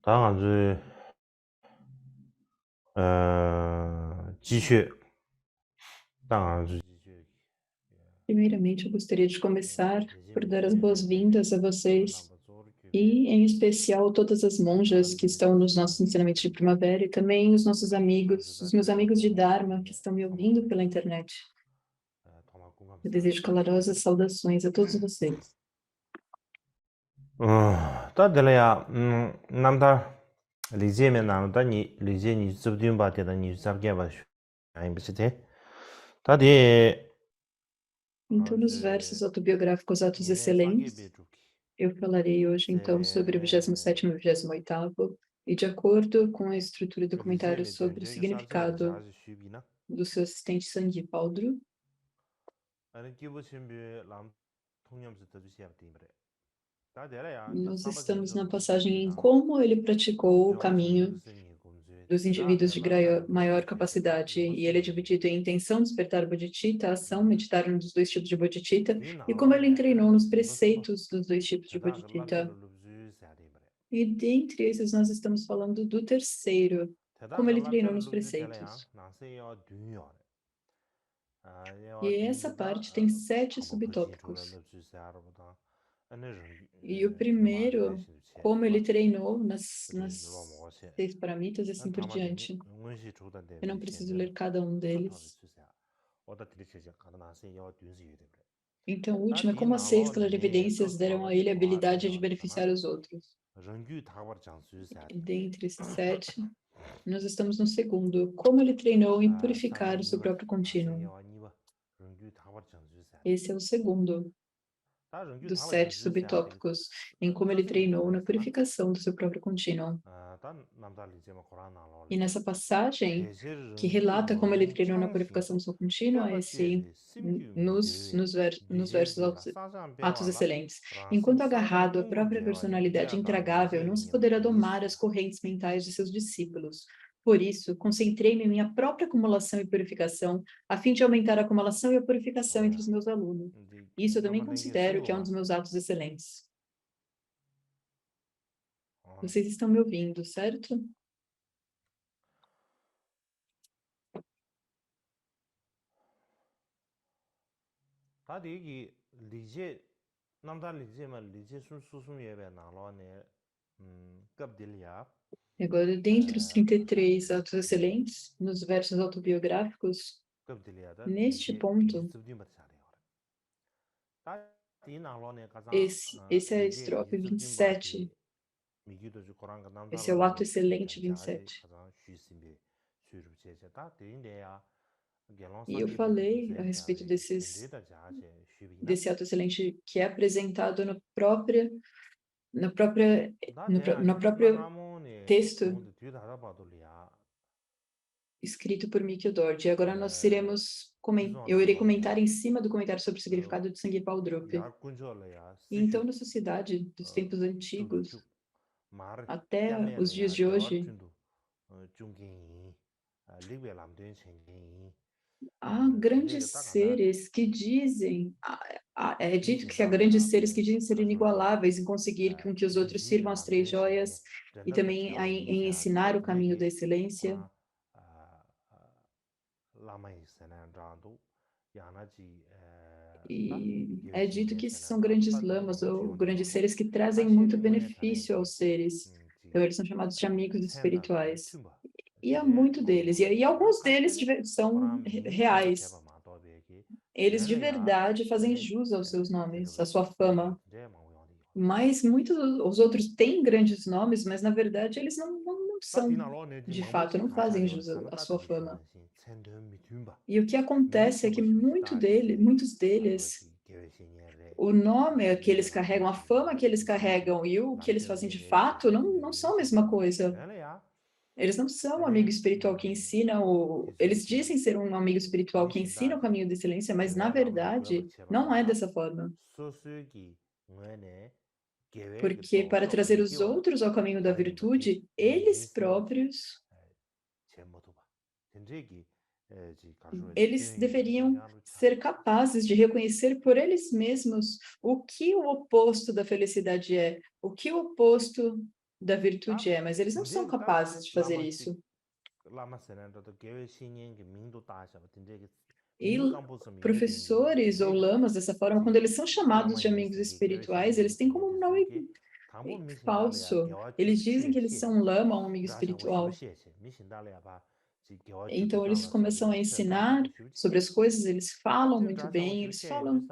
当然是继续，当然是继续。 Primeiramente, eu gostaria de começar por dar as boas-vindas a vocês e, em especial, todas as monjas que estão nos nossos ensinamentos de primavera e também os nossos amigos, os meus amigos de Dharma que estão me ouvindo pela internet. Eu desejo calorosas saudações a todos vocês. 다들야 남다 리제면 나누다니 리제니 습디움 바테다니 sab게바 아임비시테 다디 Então, nos versos autobiográficos Atos Excelentes, eu falarei hoje, então, sobre o 27º e 28º, e de acordo com a estrutura do comentário sobre o significado do seu assistente Sangi Paldru, nós estamos na passagem em como ele praticou o caminho dos indivíduos de maior capacidade, e ele é dividido em intenção, despertar bodhicitta, ação, meditar nos dois tipos de bodhicitta, e como ele treinou nos preceitos dos dois tipos de bodhicitta. E dentre esses nós estamos falando do terceiro, como ele treinou nos preceitos. E essa parte tem 7 subtópicos. E o primeiro, como ele treinou nas 6 paramitas e assim por diante. Eu não preciso ler cada um deles. Então, o último é como as 6 clarividências deram a ele a habilidade de beneficiar os outros. E dentre esses 7, nós estamos no segundo, como ele treinou em purificar o seu próprio contínuo. Esse é o segundo dos 7 subtópicos, em como ele treinou na purificação do seu próprio contínuo. E nessa passagem, que relata como ele treinou na purificação do seu contínuo, nos versos Atos Excelentes. Enquanto agarrado à própria personalidade intragável, não se poderá domar as correntes mentais de seus discípulos. Por isso, concentrei-me em minha própria acumulação e purificação, a fim de aumentar a acumulação e a purificação entre os meus alunos. Isso eu também considero que é um dos meus atos excelentes. Vocês estão me ouvindo, certo? 다디 리제 남다 리제만 리제 수수미에베 나로네 갑딜야 Agora, dentre os 33 atos excelentes, nos versos autobiográficos, 갑딜야다 neste 리제 ponto, 습디마 차레 다디 나로네 가자 esse é a 리제 estrofe 습디마티 27, 미기도 주코랑가 esse é o 남달로네 ato excelente 자제 27. 가자 슈심비 슈르제제 다디인데야 E eu 겔론상게 falei a 비두세 respeito 자제 덴데다 자제 슈비나 desse ato excelente que é apresentado na própria, no 다데야 próprio 나라모네 texto 뭔데 뒤다 하다 봐도리야 escrito por Mikio Dorje. Agora nós eu irei 지존나로네 comentar em cima do comentário sobre o significado de Sangi Paldrup. 야군절래야 E então, 시주 na sociedade dos tempos 쭉 antigos, 말 até os dias 뺨내래야 de hoje, 저튼도 중긴 리베 람된 생긴 há grandes 내가 딱 한다 seres que dizem, é dito que há grandes 뒤진다로야 seres que dizem ser 가서 inigualáveis em conseguir com que os outros 뒤진게 sirvam as três 람된 생긴 joias e 렌더도 também em 지어지니까 ensinar o caminho da 내게 excelência. 코란 라마이 세난라도 야나지 다 E é dito 게베신게 que são 세난다 grandes 다 lamas 뒤는 ou grandes 지원이로도 seres que trazem muito 사실 은혜 benefício 다네기 aos seres. Então, eles são chamados de amigos 텐다 espirituais. 춤바 E há 지레 muito deles. E 고로로야 alguns deles 카페네 são 코란 미신도 제바 reais. 마도베기 Eles de 내려야 verdade fazem 네 jus aos seus nomes, à 제대로 sua fama. 제 마음이 Mas muitos, os outros têm grandes nomes, mas na verdade eles não 다 são, 디나로 내지 de 마무 fato, não fazem 가샤리오 jus à sua 산다들이 fama. 슈단신 첸드 미툼바 E o que acontece é que 미숨버 슈다지 muitos deles, 아버지 계획신이래 o nome que eles 리베 carregam, 람된 a fama que eles 생긴 carregam e o que eles fazem de 람된 fato não são a mesma 시신데 coisa. 내려야 Eles não são um amigo 아니 espiritual que ensina eles 계속이 dizem ser um amigo espiritual que ensina o 미신다지 caminho da excelência, mas na 계획 람된 verdade 그룹을 não é 제바마다 dessa forma. 소수기 응원에 계획이 Porque 또 para trazer os 미기와 outros ao caminho da 다른 것이 virtude, eles 미신스럽지 próprios, 제모도바 전제기 지 가르쳐 eles 주행이 deveriam 신야로 차 ser capazes de reconhecer por eles mesmos o que o oposto da felicidade é, o que o oposto da virtude é, mas eles não são capazes de fazer isso. E professores ou lamas, dessa forma, quando eles são chamados de amigos espirituais, eles têm como um nome falso. Eles dizem que eles são lama, um amigo espiritual. Então, eles começam a ensinar sobre as coisas, eles falam muito bem, eles falam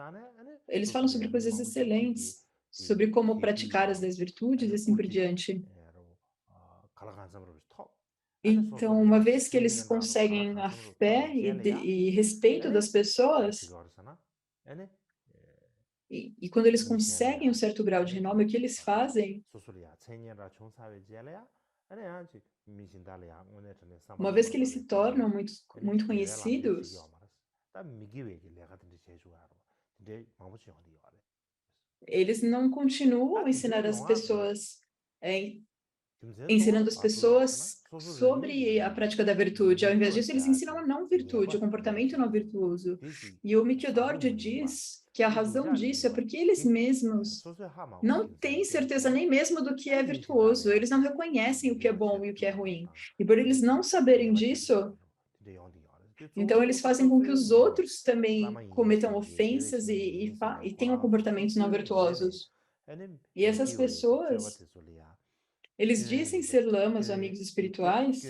sobre coisas excelentes, sobre como praticar as 10 virtudes e assim por diante. Então, uma vez que eles conseguem a fé e respeito das pessoas, e quando eles conseguem um certo grau de renome, o que eles fazem? Uma vez que eles se tornam muito conhecidos, eles não continuam ensinando as pessoas, ensinando as pessoas sobre a prática da virtude. Ao invés disso, eles ensinam a não virtude, o comportamento não virtuoso. E o Mikio Dorje diz que a razão disso é porque eles mesmos não têm certeza nem mesmo do que é virtuoso, eles não reconhecem o que é bom e o que é ruim. E por eles não saberem disso, então eles fazem com que os outros também cometam ofensas e tenham comportamentos não virtuosos. E essas pessoas, eles dizem ser lamas ou amigos espirituais,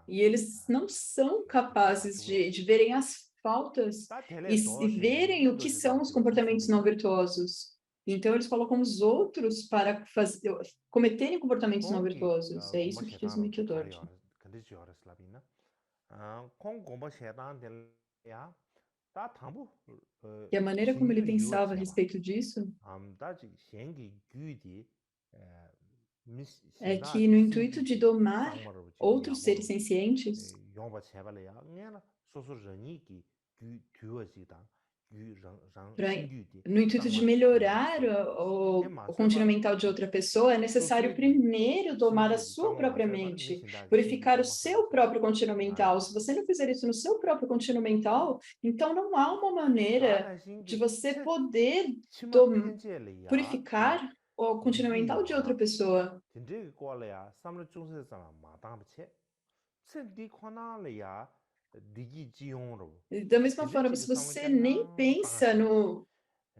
e eles não são capazes de verem as faltas e verem o que são os comportamentos não virtuosos. Então, eles colocam os outros para cometerem comportamentos não virtuosos. É isso que diz o Mikio Dorje. E a maneira como ele pensava a respeito disso é que, no intuito de domar outros seres sencientes, no intuito de melhorar o continho mental de outra pessoa, é necessário primeiro domar a sua própria mente, purificar o seu próprio continho mental. Se você não fizer isso no seu próprio continho mental, então não há uma maneira de você poder purificar o continho mental de outra pessoa. Da mesma forma, se você nem pensa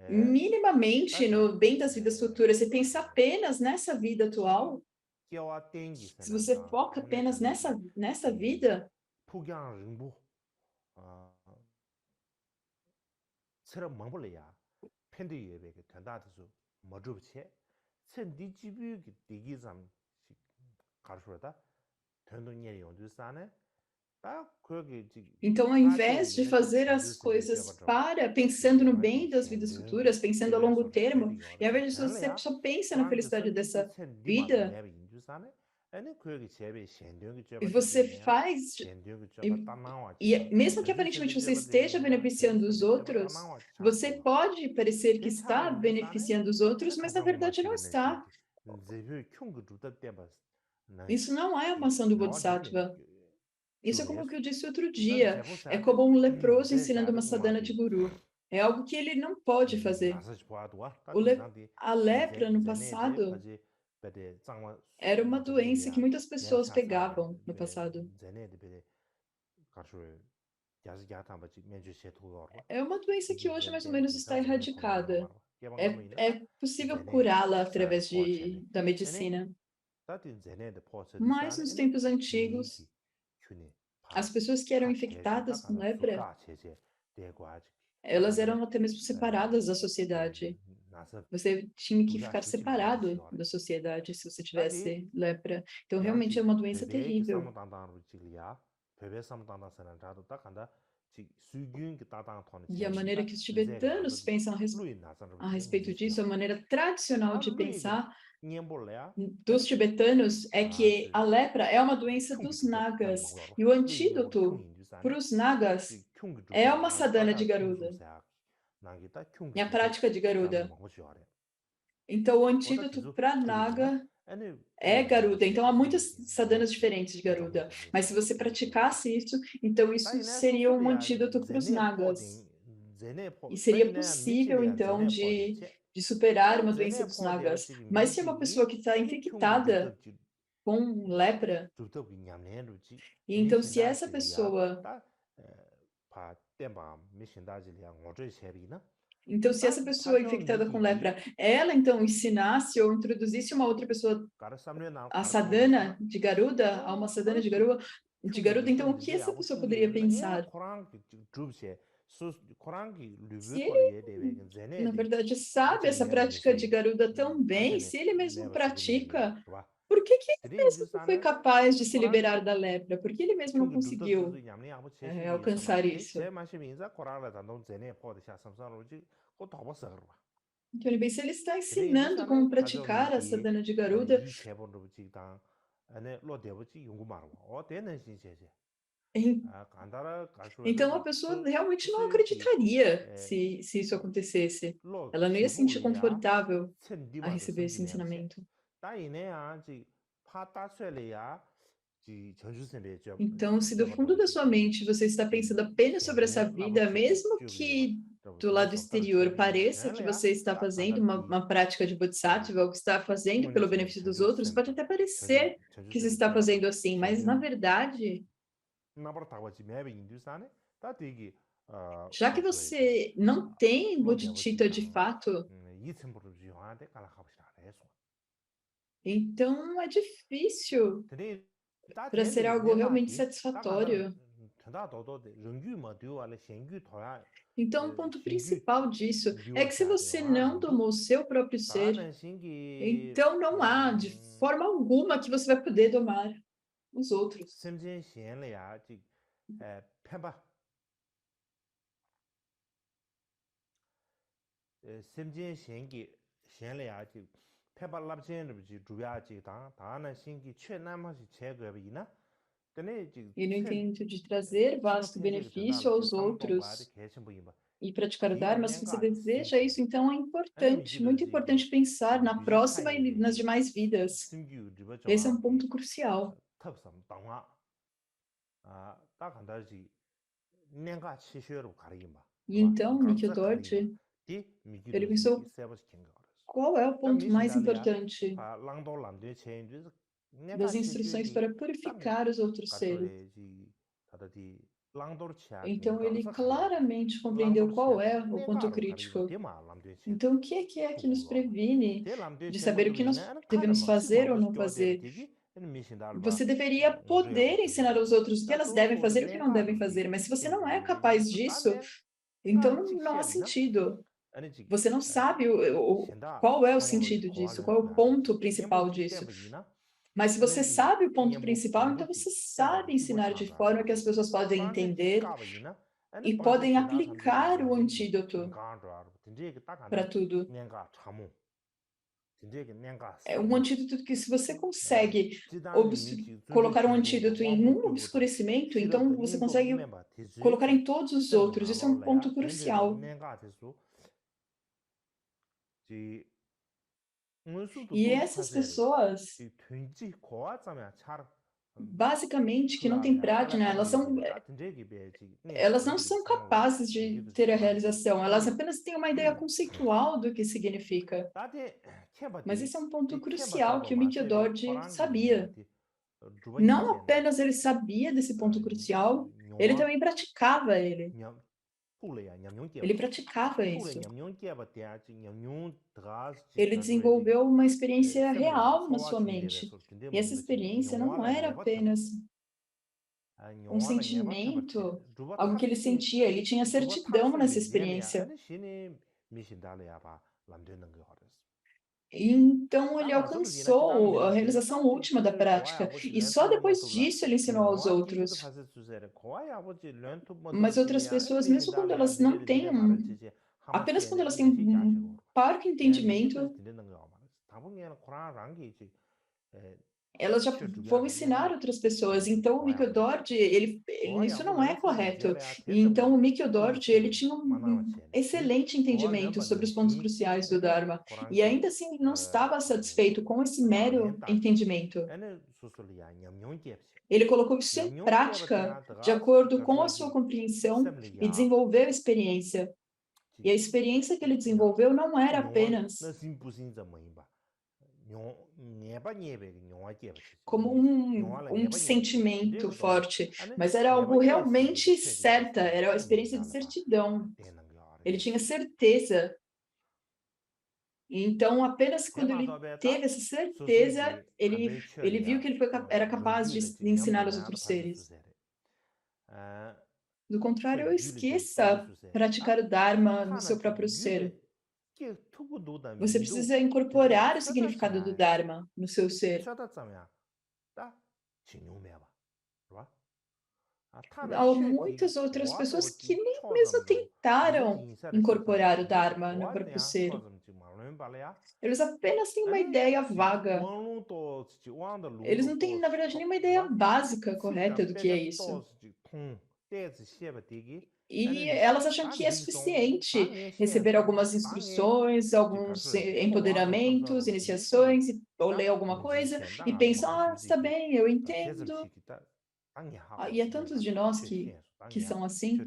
minimamente no bem das vidas futuras, você pensa apenas nessa vida atual, se você foca apenas nessa vida, então, ao invés de fazer as coisas pensando no bem das vidas futuras, pensando a longo termo, e ao invés disso você só pensa na felicidade dessa vida, e você faz, e mesmo que aparentemente você esteja beneficiando os outros, você pode parecer que está beneficiando os outros, mas na verdade não está. Isso não é uma ação do Bodhisattva. Isso é como o que eu disse outro dia. É como um leproso ensinando uma sadhana de guru. É algo que ele não pode fazer. A lepra, no passado, era uma doença que muitas pessoas pegavam no passado. É uma doença que hoje mais ou menos está erradicada. É possível curá-la através da medicina. Mas nos tempos antigos, as pessoas que eram infectadas com lepra, elas eram até mesmo separadas da sociedade. Você tinha que ficar separado da sociedade se você tivesse lepra. Então, realmente é uma doença terrível. E a maneira que os tibetanos pensam a respeito disso, a maneira tradicional de pensar dos tibetanos é que a lepra é uma doença dos nagas. E o antídoto para os nagas é uma sadhana de Garuda. E a prática de Garuda. Então, o antídoto para naga é Garuda. Então, há muitas sadhanas diferentes de Garuda. Mas se você praticasse isso, então isso seria um antídoto para os nagas. E seria possível, então, de superar uma doença dos nagas. Mas se é uma pessoa que está infectada com lepra, e então se essa pessoa Então, se essa pessoa infectada com lepra, ela então ensinasse ou introduzisse uma outra pessoa a sadhana de Garuda, a uma sadhana de Garuda, então o que essa pessoa poderia pensar? Se ele, na verdade, sabe essa prática de Garuda tão bem, se ele mesmo pratica, por que que ele mesmo não foi capaz de se liberar da lepra? Por que ele mesmo não conseguiu alcançar isso? Então, ele bem, se ele está ensinando como praticar a sadhana de Garuda, em- então a pessoa realmente não acreditaria se isso acontecesse. Ela não ia se sentir confortável a receber esse ensinamento. Então, se do fundo da sua mente você está pensando apenas sobre essa vida, mesmo que do lado exterior pareça que você está fazendo uma prática de bodhisattva, ou que está fazendo pelo benefício dos outros, pode até parecer que você está fazendo assim, mas na verdade, já que você não tem bodhicitta de fato, então é difícil para ser algo realmente satisfatório. Então, o ponto principal disso é que se você não domou o seu próprio ser, então não há de forma alguma que você vai poder domar os outros. E no intento de trazer vasto benefício aos outros e praticar o Dharma, se você deseja isso, então é importante, muito importante pensar na próxima e nas demais vidas. Esse é um ponto crucial. E então, Mikyo Dorje, ele pensou, qual é o ponto mais importante das instruções para purificar os outros seres? Então, ele claramente compreendeu qual é o ponto crítico. Então, o que é que nos previne de saber o que nós devemos fazer ou não fazer? Você deveria poder ensinar aos outros o que elas devem fazer e o que não devem fazer, mas se você não é capaz disso, então não há sentido. Você não sabe qual é o sentido disso, qual é o ponto principal disso. Mas se você sabe o ponto principal, então você sabe ensinar de forma que as pessoas podem entender e podem aplicar o antídoto para tudo. É um antídoto que, se você consegue colocar um antídoto em um obscurecimento, então você consegue colocar em todos os outros. Isso é um ponto crucial. E essas pessoas, basicamente, que não têm prática, elas não são capazes de ter a realização, elas apenas têm uma ideia conceitual do que significa. Mas esse é um ponto crucial que o Mikyo Dorji sabia. Não apenas ele sabia desse ponto crucial, ele também praticava ele. Ele praticava isso. Ele desenvolveu uma experiência real na sua mente. E essa experiência não era apenas um sentimento, algo que ele sentia, ele tinha certidão nessa experiência. Então, ele alcançou a realização última da prática, e só depois disso ele ensinou aos outros. Mas outras pessoas, mesmo quando elas não têm apenas quando elas têm um parco entendimento, elas já vão ensinar outras pessoas. Então, o Mikyo Dorji, isso não é correto. E então, o Mikyo Dorji, ele tinha um excelente entendimento sobre os pontos cruciais do Dharma. E ainda assim, ele não estava satisfeito com esse mero entendimento. Ele colocou isso em prática, de acordo com a sua compreensão, e desenvolveu a experiência. E a experiência que ele desenvolveu não era apenas como um sentimento forte, mas era algo realmente certa, era a experiência de certidão. Ele tinha certeza. Então, apenas quando ele teve essa certeza, ele viu que ele era capaz de ensinar aos outros seres. Do contrário, esqueça praticar o Dharma no seu próprio ser. Você precisa incorporar o significado do Dharma no seu ser. Há muitas outras pessoas que nem mesmo tentaram incorporar o Dharma no próprio ser. Eles apenas têm uma ideia vaga. Eles não têm, na verdade, nenhuma ideia básica correta do que é isso. E elas acham que é suficiente receber algumas instruções, alguns empoderamentos, iniciações, ou ler alguma coisa, e pensam, está bem, eu entendo. E há tantos de nós que são assim,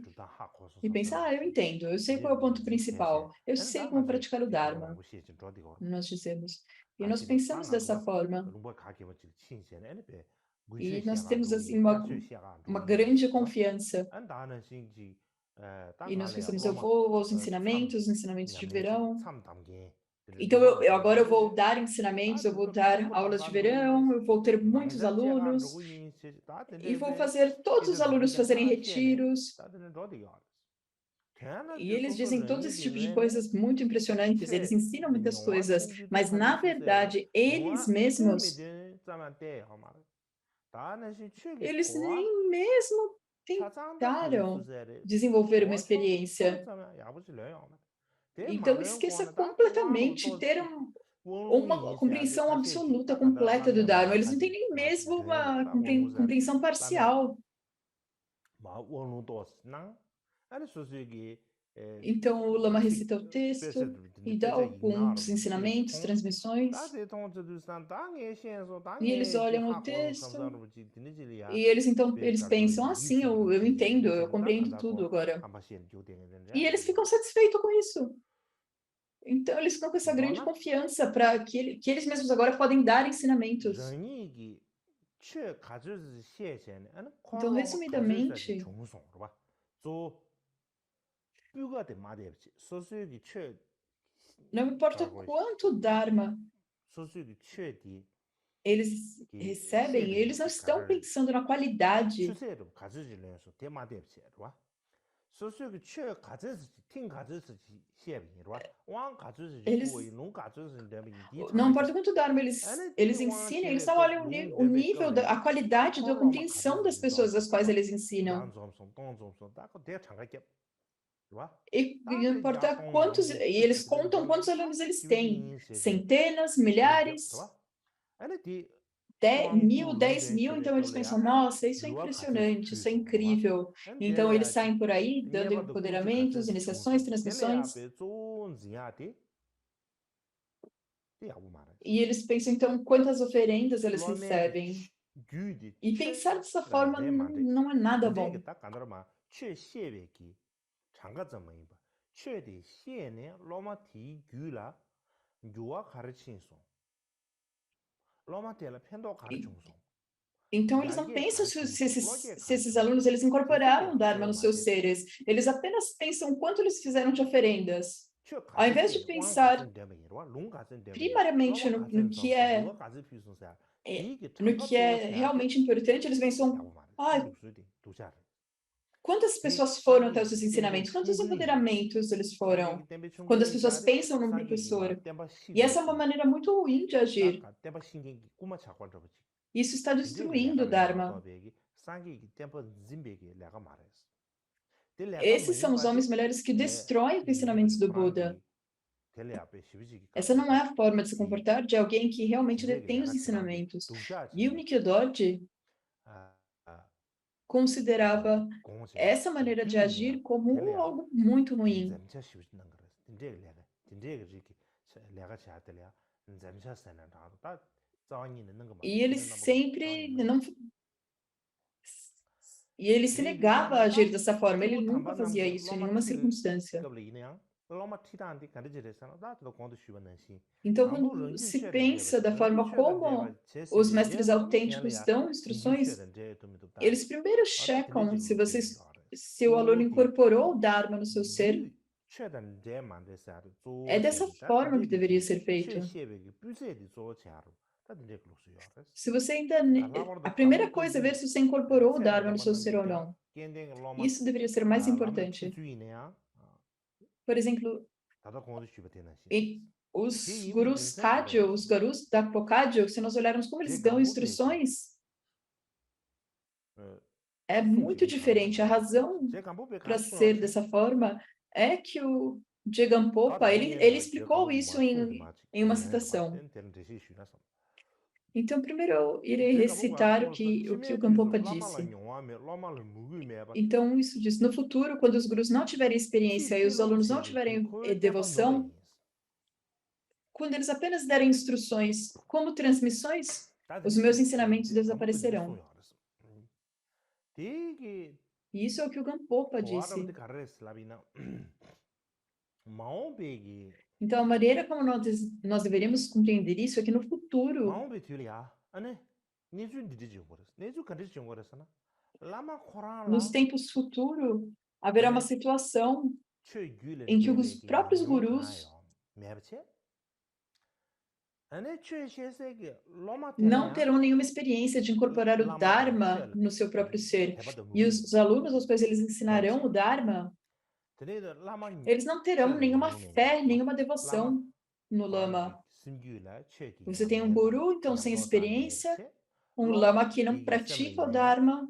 e pensam, eu entendo, eu sei qual é o ponto principal, eu sei como praticar o Dharma, nós dizemos. E nós pensamos dessa forma. E nós temos, assim, uma grande confiança. E nós pensamos, eu vou aos ensinamentos de verão. Então, agora eu vou dar ensinamentos, eu vou dar aulas de verão, eu vou ter muitos alunos, e vou fazer todos os alunos fazerem retiros. E eles dizem todos esses tipos de coisas muito impressionantes, eles ensinam muitas coisas, mas, na verdade, eles mesmos, eles nem mesmo tentaram desenvolver uma experiência. Então, esqueça completamente ter uma compreensão absoluta, completa do Dharma. Eles não têm nem mesmo uma compreensão parcial. Então, o Lama recita o texto e dá alguns ensinamentos, transmissões, e eles olham o texto, e eles pensam, sim, eu entendo, eu compreendo tudo agora. E eles ficam satisfeitos com isso. Então, eles ficam com essa grande confiança para que eles mesmos agora podem dar ensinamentos. Então, resumidamente, não importa quanto Dharma eles recebem, eles não estão pensando na qualidade. Não importa quanto Dharma eles ensinem, eles não olham o nível, a qualidade da compreensão das pessoas às quais eles ensinam. E não importa quantos, e eles contam quantos alunos eles têm, centenas, milhares, 1.000, 10.000, então eles pensam, nossa, isso é impressionante, isso é incrível. Então eles saem por aí dando empoderamentos, iniciações, transmissões. E eles pensam, então, quantas oferendas eles recebem. E pensar dessa forma não é nada bom. Então, eles não pensam se esses alunos eles incorporaram o Dharma nos seus seres. Eles apenas pensam quanto eles fizeram de oferendas. Ao invés de pensar primariamente no que é realmente importante, eles pensam, quantas pessoas foram até os seus ensinamentos? Quantos empoderamentos eles foram? Quando as pessoas pensam num professor. E essa é uma maneira muito ruim de agir. Isso está destruindo o Dharma. Esses são os homens e mulheres que destroem os ensinamentos do Buda. Essa não é a forma de se comportar de alguém que realmente detém os ensinamentos. E o Nikkei considerava essa maneira de agir como algo muito ruim. E ele sempre não... E ele se negava a agir dessa forma, ele nunca fazia isso em nenhuma circunstância. Então, quando se pensa da forma como os mestres autênticos dão instruções, eles primeiro checam se o aluno incorporou o Dharma no seu ser. É dessa forma que deveria ser feito. Se você ainda... A primeira coisa é ver se você incorporou o Dharma no seu ser ou não. Isso deveria ser mais importante. Por exemplo, os gurus Kagyu, os gurus da Kagyu, se nós olharmos como eles dão instruções, é muito diferente. A razão para ser dessa forma é que o Jegampopa, ele explicou isso em uma citação. Então, primeiro eu irei recitar o que o Gampopa disse. Então, isso diz, no futuro, quando os gurus não tiverem experiência e os alunos não tiverem devoção, quando eles apenas derem instruções como transmissões, os meus ensinamentos desaparecerão. E isso é o que o Gampopa disse. Então, a maneira como nós deveríamos compreender isso é que no futuro, nos tempos futuros, haverá uma situação em que os próprios gurus não terão nenhuma experiência de incorporar o Dharma no seu próprio ser. E os alunos aos quais eles ensinarão o Dharma, eles não terão nenhuma fé, nenhuma devoção no Lama. Você tem um guru, então, sem experiência, um Lama que não pratica o Dharma,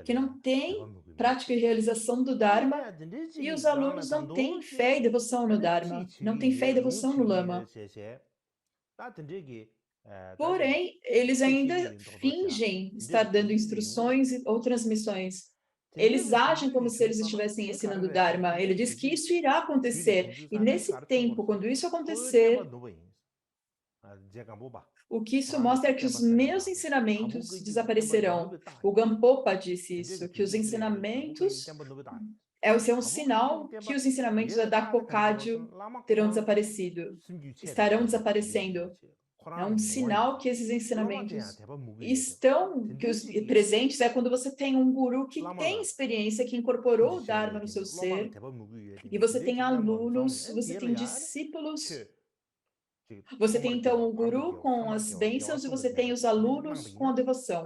que não tem prática e realização do Dharma, e os alunos não têm fé e devoção no Dharma, não têm fé e devoção no Lama. Porém, eles ainda fingem estar dando instruções ou transmissões. Eles agem como se eles estivessem ensinando o Dharma. Ele diz que isso irá acontecer. E nesse tempo, quando isso acontecer, o que isso mostra é que os meus ensinamentos desaparecerão. O Gampopa disse isso, que os ensinamentos... Esse é um sinal que os ensinamentos da Dakpo-kagyu terão desaparecido, estarão desaparecendo. É um sinal que esses ensinamentos estão presentes. É quando você tem um guru que tem experiência, que incorporou o Dharma no seu ser, e você tem alunos, você tem discípulos. Você tem, então, o guru com as bênçãos e você tem os alunos com a devoção.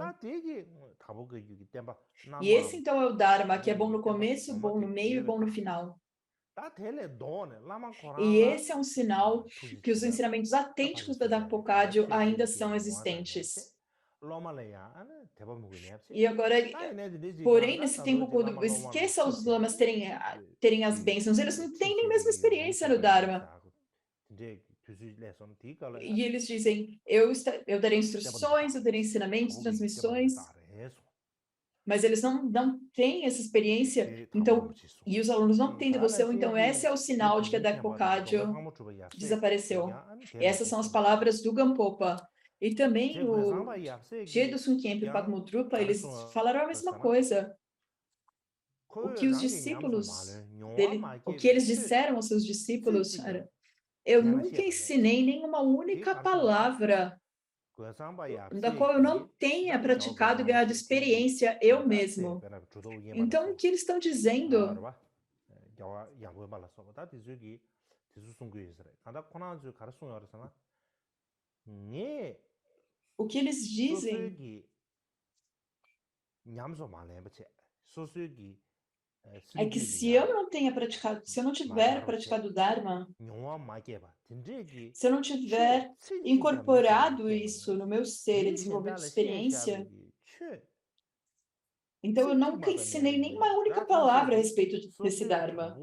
E esse, então, é o Dharma, que é bom no começo, bom no meio e bom no final. E esse é um sinal que os ensinamentos autênticos da Dakpo-kagyu ainda são existentes. E agora, porém, nesse tempo, quando esqueça os lamas terem as bênçãos, eles não têm nem mesma experiência no Dharma. E eles dizem, eu darei instruções, eu darei ensinamentos, transmissões, mas eles não têm essa experiência, então, e os alunos não têm devoção, então esse é o sinal de que a Dakpo-kagyu desapareceu. E essas são as palavras do Gampopa. E também o Jedusung Khyentse e o Padma-drupa, eles falaram a mesma coisa. O que os discípulos dele, o que eles disseram aos seus discípulos era, eu nunca ensinei nenhuma única palavra da qual eu não tenha praticado e ganhado experiência eu mesmo. Então, o que eles estão dizendo? O que eles dizem é que se eu não tenha praticado, se eu não tiver praticado o Dharma, se eu não tiver incorporado isso no meu ser e desenvolvido experiência, então eu nunca ensinei nenhuma única palavra a respeito desse Dharma.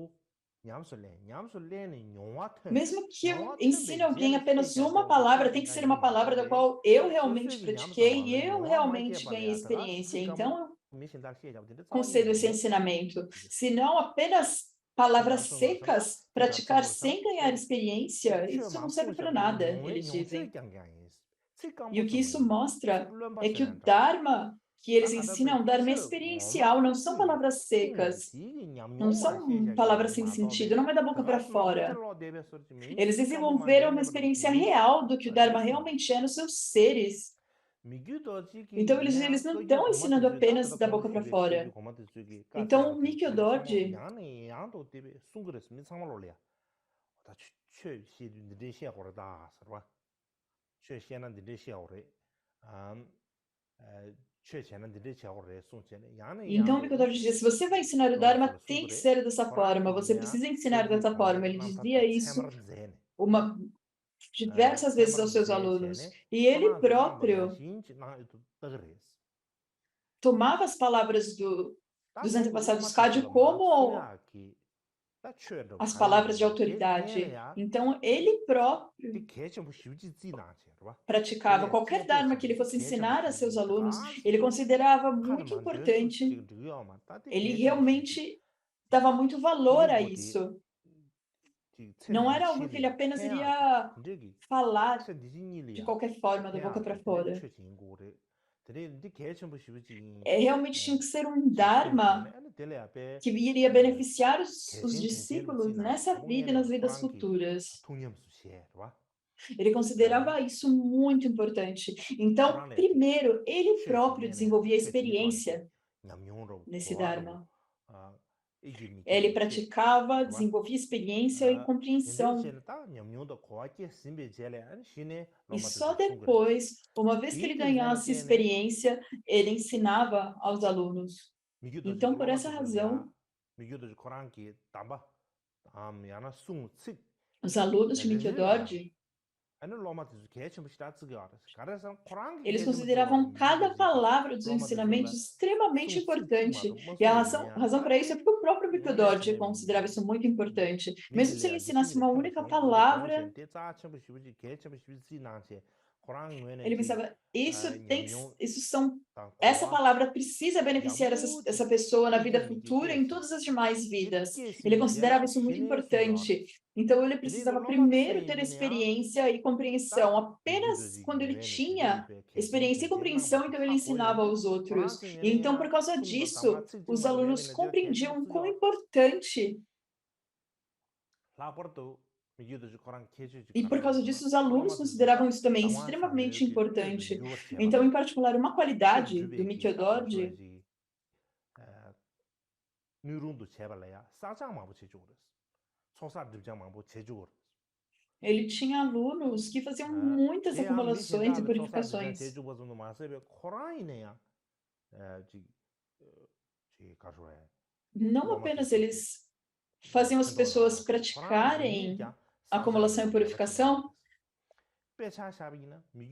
Mesmo que eu ensine alguém apenas uma palavra, tem que ser uma palavra da qual eu realmente pratiquei e eu realmente ganhei experiência. Então, eu concedo esse ensinamento. Se não apenas palavras secas, praticar sem ganhar experiência, isso não serve para nada, eles dizem. E o que isso mostra é que o Dharma que eles ensinam Dharma experiencial, não são palavras secas, não são palavras sem sentido, não é da boca para fora. Eles desenvolveram uma experiência real do que o Dharma realmente é nos seus seres. Então, eles não estão ensinando apenas da boca para fora. Então, o Mikyo Dorji, então o Mikyo Dorji dizia, se você vai ensinar o Dharma, tem que ser dessa forma, você precisa ensinar dessa forma. Ele dizia isso diversas vezes aos seus alunos. E ele próprio tomava as palavras dos antepassados Kagyu como as palavras de autoridade. Então, ele próprio praticava qualquer Dharma que ele fosse ensinar a seus alunos, ele considerava muito importante, ele realmente dava muito valor a isso. Não era algo que ele apenas iria falar de qualquer forma, da boca para fora. Realmente tinha que ser um Dharma que iria beneficiar os discípulos nessa vida e nas vidas futuras. Ele considerava isso muito importante. Então, primeiro, ele próprio desenvolvia experiência nesse Dharma. Ele praticava, desenvolvia experiência e compreensão. E só depois, uma vez que ele ganhasse experiência, ele ensinava aos alunos. Então, por essa razão, os alunos de Mikyo Dorji, eles consideravam cada palavra dos ensinamentos extremamente importante. E a razão para isso é porque o próprio Mikyo Dorji considerava isso muito importante. Mesmo se ele ensinasse uma única palavra, ele pensava, essa palavra precisa beneficiar essa pessoa na vida futura e em todas as demais vidas. Ele considerava isso muito importante. Então, ele precisava primeiro ter experiência e compreensão. Apenas quando ele tinha experiência e compreensão, então ele ensinava aos outros. E então, por causa disso, os alunos compreendiam quão importante. E por causa disso, os alunos consideravam isso também extremamente importante. Então, em particular, uma qualidade do Mikyo Dorji ele tinha alunos que faziam muitas acumulações e purificações. Não apenas eles faziam as pessoas praticarem acumulação e purificação,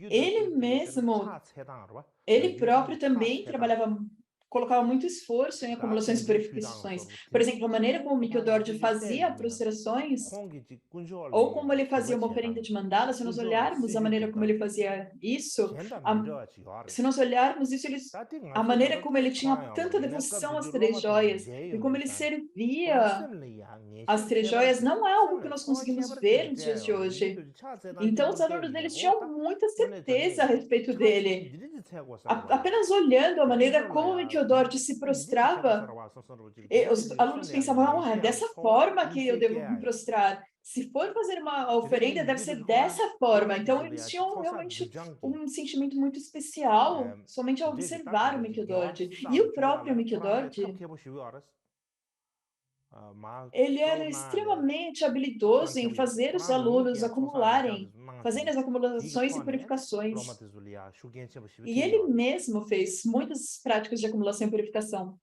ele mesmo, ele próprio também colocava muito esforço em acumulações e purificações. Por exemplo, a maneira como o Mikyo Dorji fazia prostrações, ou como ele fazia uma oferenda de mandala, se nós olharmos a maneira como ele fazia isso, se nós olharmos isso, a maneira como ele tinha tanta devoção às três joias, e como ele servia as três joias, não é algo que nós conseguimos ver nos dias de hoje. Então, os alunos deles tinham muita certeza a respeito dele. Apenas olhando a maneira como o Mikyo Dorji se prostrava, os alunos pensavam, é dessa forma que eu devo me prostrar. Se for fazer uma oferenda, deve ser dessa forma. Então, eles tinham realmente um sentimento muito especial somente ao observar o Mikyo Dorji. E o próprio Mikyo Dorji, ele era extremamente habilidoso em fazer os alunos acumularem, fazendo as acumulações e purificações. E ele mesmo fez muitas práticas de acumulação e purificação.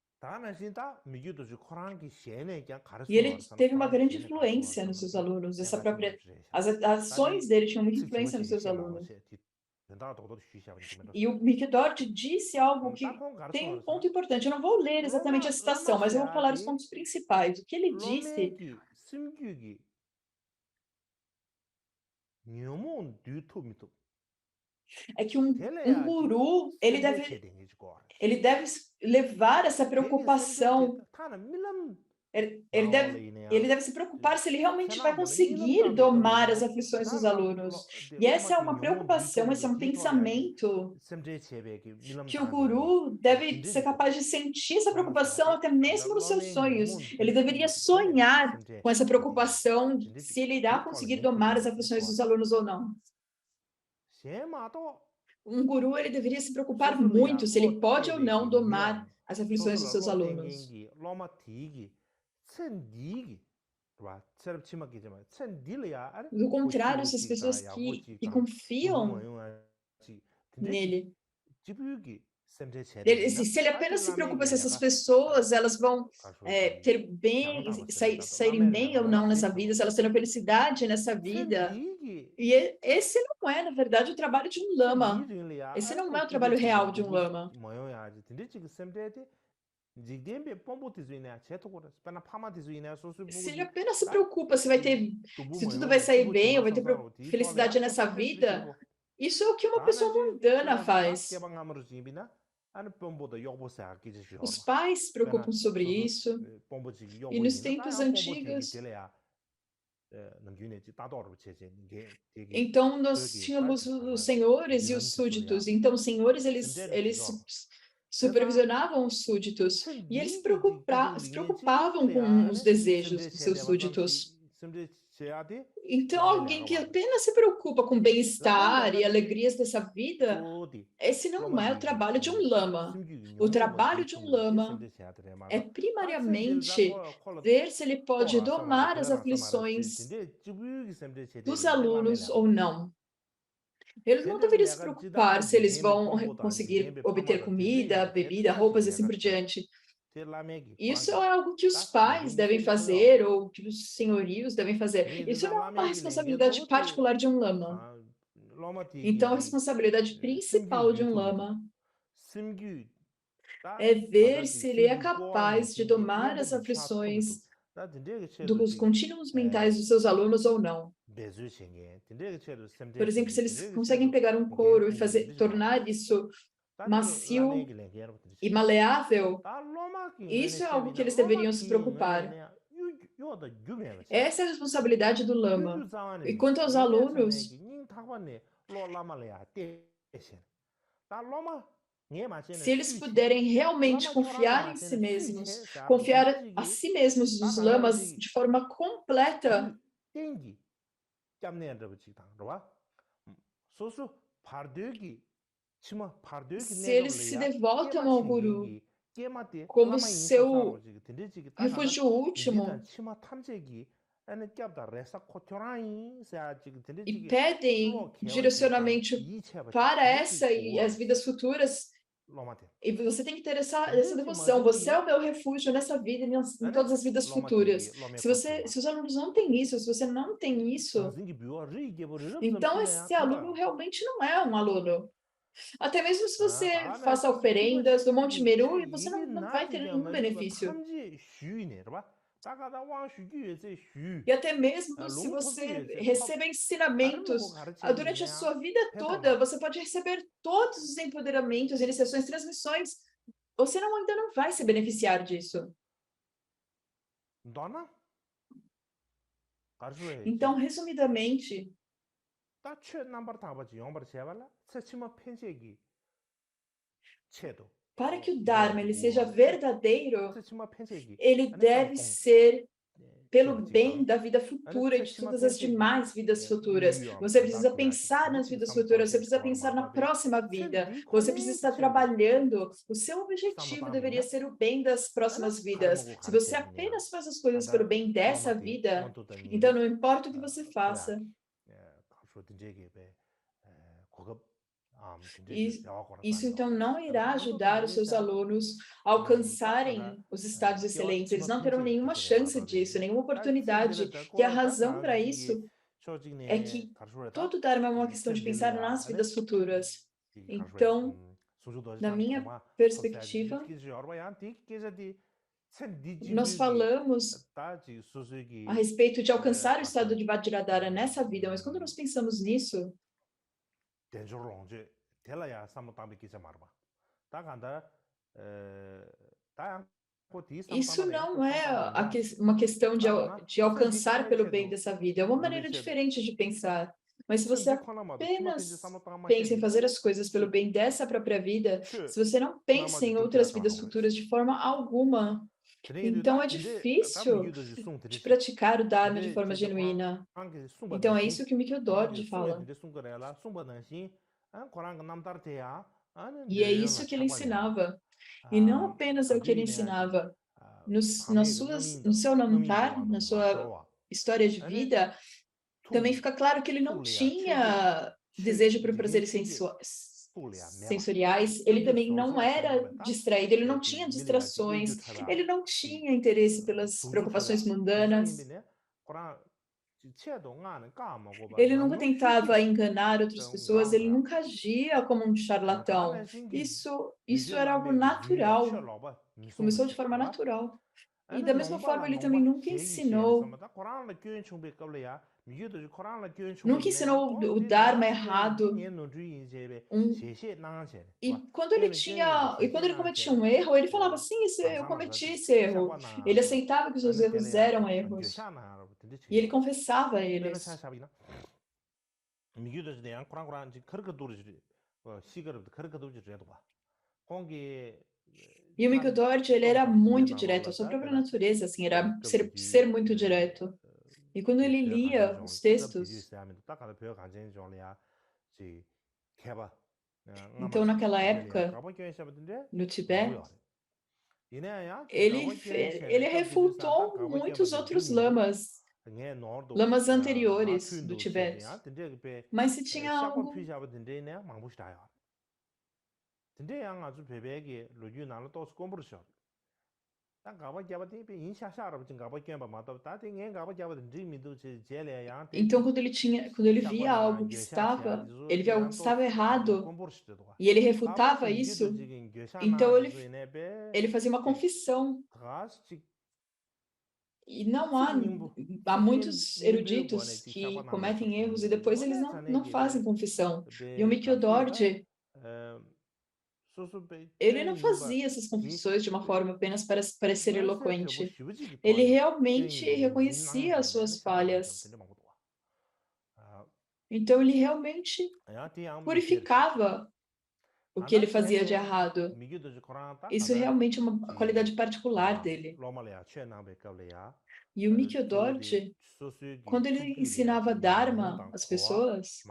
E ele teve uma grande influência nos seus alunos. As ações dele tinham muita influência nos seus alunos. E o Mikyo Dorji disse algo que tem um ponto importante. Eu não vou ler exatamente a citação, mas eu vou falar os pontos principais. O que ele disse é que um guru, ele deve levar essa preocupação Ele deve se preocupar se ele realmente vai conseguir domar as aflições dos alunos. E essa é uma preocupação, esse é um pensamento que o guru deve ser capaz de sentir essa preocupação até mesmo nos seus sonhos. Ele deveria sonhar com essa preocupação de se ele irá conseguir domar as aflições dos alunos ou não. Um guru, ele deveria se preocupar muito se ele pode ou não domar as aflições dos seus alunos. Do contrário, essas pessoas que confiam nele, se ele apenas se preocupa se essas pessoas elas vão ter bem, saírem bem ou não nessa vida, se elas terão felicidade nessa vida. E esse não é, na verdade, o trabalho de um lama. Esse não é o trabalho real de um lama. Se ele apenas se preocupa se tudo vai sair bem ou vai ter felicidade nessa vida, isso é o que uma pessoa mundana faz. Os pais se preocupam sobre isso, e nos tempos antigos, então nós tínhamos os senhores e os súditos. Então os senhores, eles supervisionavam os súditos, e eles se preocupavam com os desejos dos seus súditos. Então, alguém que apenas se preocupa com bem-estar e alegrias dessa vida, esse não é o trabalho de um lama. O trabalho de um lama é primariamente ver se ele pode domar as aflições dos alunos ou não. Ele não deveria se preocupar se eles vão conseguir obter comida, bebida, roupas e assim por diante. Isso é algo que os pais devem fazer ou que os senhorios devem fazer. Isso não é uma responsabilidade particular de um lama. Então, a responsabilidade principal de um lama é ver se ele é capaz de domar as aflições dos contínuos mentais dos seus alunos ou não. Por exemplo, se eles conseguem pegar um couro e tornar isso macio e maleável, isso é algo que eles deveriam se preocupar. Essa é a responsabilidade do lama. E quanto aos alunos, se eles puderem realmente confiar em si mesmos, confiar a si mesmos, os lamas, de forma completa, se eles se devotam ao guru como seu refúgio último e pedem direcionamento para essa e as vidas futuras, e você tem que ter essa devoção. Você é o meu refúgio nessa vida e em todas as vidas futuras. Se os alunos não têm isso, se você não tem isso, então esse aluno realmente não é um aluno. Até mesmo se você faça oferendas do Monte Meru, você não vai ter nenhum benefício. E até mesmo se você recebe ensinamentos durante a sua vida toda, você pode receber todos os empoderamentos, iniciações, transmissões, você ainda não vai se beneficiar disso. Então, resumidamente, para que o Dharma ele seja verdadeiro, ele deve ser pelo bem da vida futura e de todas as demais vidas futuras. Você precisa pensar nas vidas futuras, você precisa pensar na próxima vida, você precisa estar trabalhando. O seu objetivo deveria ser o bem das próximas vidas. Se você apenas faz as coisas pelo bem dessa vida, então não importa o que você faça. Isso então não irá ajudar os seus alunos a alcançarem os estados excelentes. Eles não terão nenhuma chance disso, nenhuma oportunidade. E a razão para isso é que todo Dharma é uma questão de pensar nas vidas futuras. Então, na minha perspectiva, nós falamos a respeito de alcançar o estado de Vajradhara nessa vida, mas quando nós pensamos nisso, Isso não é uma questão de alcançar pelo bem dessa vida, é uma maneira diferente de pensar. Mas se você apenas pensa em fazer as coisas pelo bem dessa própria vida, se você não pensa em outras vidas futuras de forma alguma, então é difícil de praticar o Dharma de forma genuína. Então é isso que o Mikio Dorji fala. E é isso que ele ensinava. E não apenas é o que ele ensinava. No seu Namtar, na sua história de vida, também fica claro que ele não tinha desejo por prazeres sensoriais, ele também não era distraído, ele não tinha distrações, ele não tinha interesse pelas preocupações mundanas, ele nunca tentava enganar outras pessoas, ele nunca agia como um charlatão. Isso era algo natural, que começou de forma natural. E da mesma forma, ele também nunca ensinou o Dharma errado. E quando ele cometia um erro, ele falava, sim, eu cometi esse erro. Ele aceitava que os seus erros eram erros. E ele confessava eles. E o Mikio Dorji, ele era muito direto, a sua própria natureza, assim, era ser muito direto. E quando ele lia os textos, então naquela época, no Tibete, ele refutou muitos outros lamas anteriores do Tibete. Mas se tinha algo então, quando ele via algo que estava errado e ele refutava isso, então ele fazia uma confissão. E há muitos eruditos que cometem erros e depois eles não fazem confissão. E o Mikio Dorji, ele não fazia essas confissões de uma forma apenas para parecer eloquente. Ele realmente reconhecia as suas falhas. Então, ele realmente purificava o que ele fazia de errado. Isso realmente é uma qualidade particular dele. E o Mikio Dorji, quando ele ensinava Dharma às pessoas,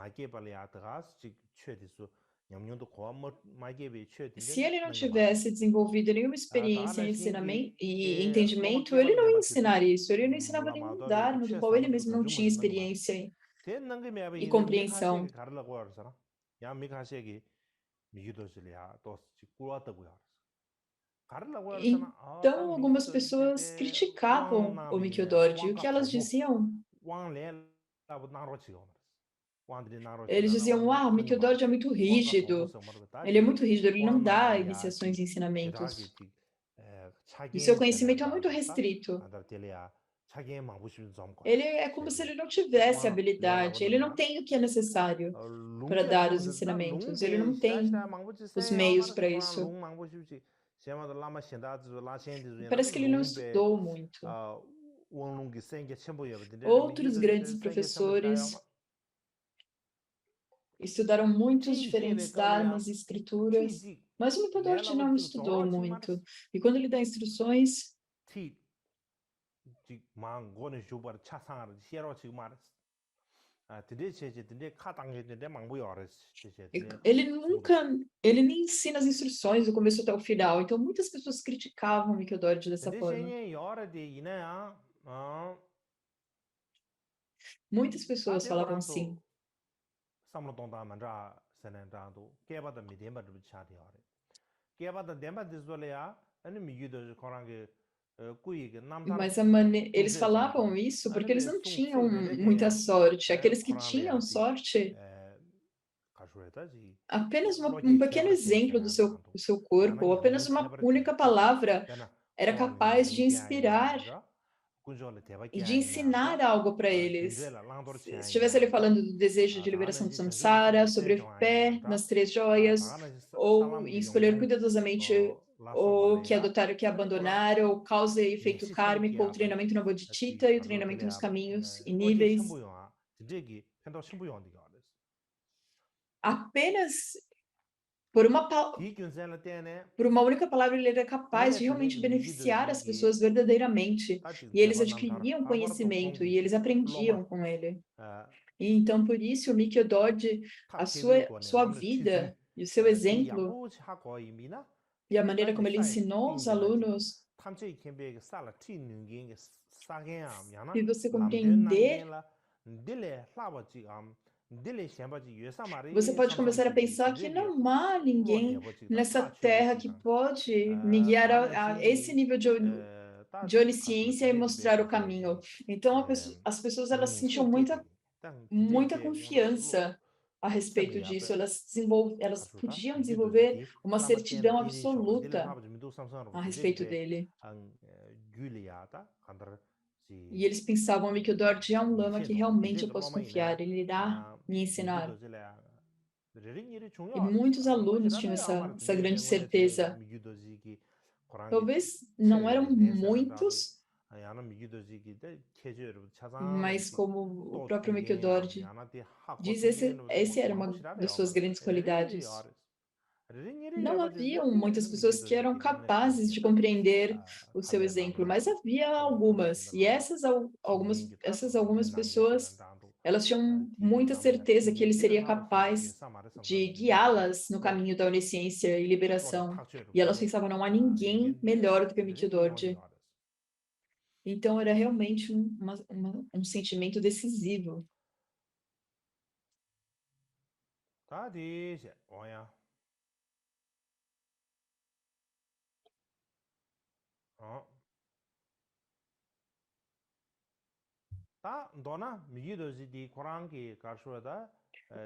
se ele não tivesse desenvolvido nenhuma experiência em ensinamento e entendimento, ele não ia ensinar isso. Ele não ensinava nenhum Dharma do qual ele mesmo não tinha experiência e compreensão. Então, algumas pessoas criticavam o Mikio Dorji. E o que elas diziam? Eles diziam, o Mikio Dorji é muito rígido. Ele é muito rígido, ele não dá iniciações e ensinamentos. E seu conhecimento é muito restrito. Ele é como se ele não tivesse habilidade, ele não tem o que é necessário para dar os ensinamentos, ele não tem os meios para isso. Parece que ele não estudou muito. Outros grandes professores estudaram muitos diferentes dharmas e escrituras, mas o Mikio Dorji não estudou muito. E quando ele dá instruções, ele nem ensina as instruções do começo até o final. Então, muitas pessoas criticavam o Mikio Dorji dessa forma. Muitas pessoas falavam assim. Mas eles falavam isso porque eles não tinham muita sorte. Aqueles que tinham sorte, apenas um pequeno exemplo do seu corpo, ou apenas uma única palavra era capaz de inspirar e de ensinar algo para eles. Se estivesse ele falando do desejo de liberação do samsara, sobre fé nas 3 joias, ou em escolher cuidadosamente ou que adotaram, que abandonaram, causa e efeito kármico, o treinamento na bodhicitta e o treinamento nos caminhos e níveis. Apenas por uma única palavra, ele era capaz de realmente beneficiar as pessoas verdadeiramente. E eles adquiriam conhecimento e eles aprendiam com ele. E então, por isso, o Mikyo Dorji, a sua vida e o seu exemplo e a maneira como ele ensinou os alunos, se você compreender, você pode começar a pensar que não há ninguém nessa terra que pode me guiar a esse nível de onisciência e mostrar o caminho. Então, as pessoas elas sentiam muita confiança a respeito disso. Elas podiam desenvolver uma certidão absoluta a respeito dele. E eles pensavam que o Dorji é um lama que realmente eu posso confiar, ele irá me ensinar. E muitos alunos tinham essa grande certeza. Talvez não eram muitos, mas como o próprio Mikyo Dorji diz, esse era uma das suas grandes qualidades. Não haviam muitas pessoas que eram capazes de compreender o seu exemplo, mas havia algumas. E essas algumas pessoas, elas tinham muita certeza que ele seria capaz de guiá-las no caminho da onisciência e liberação. E elas pensavam, não há ninguém melhor do que o Mikyo Dorji. Então, era realmente um sentimento decisivo.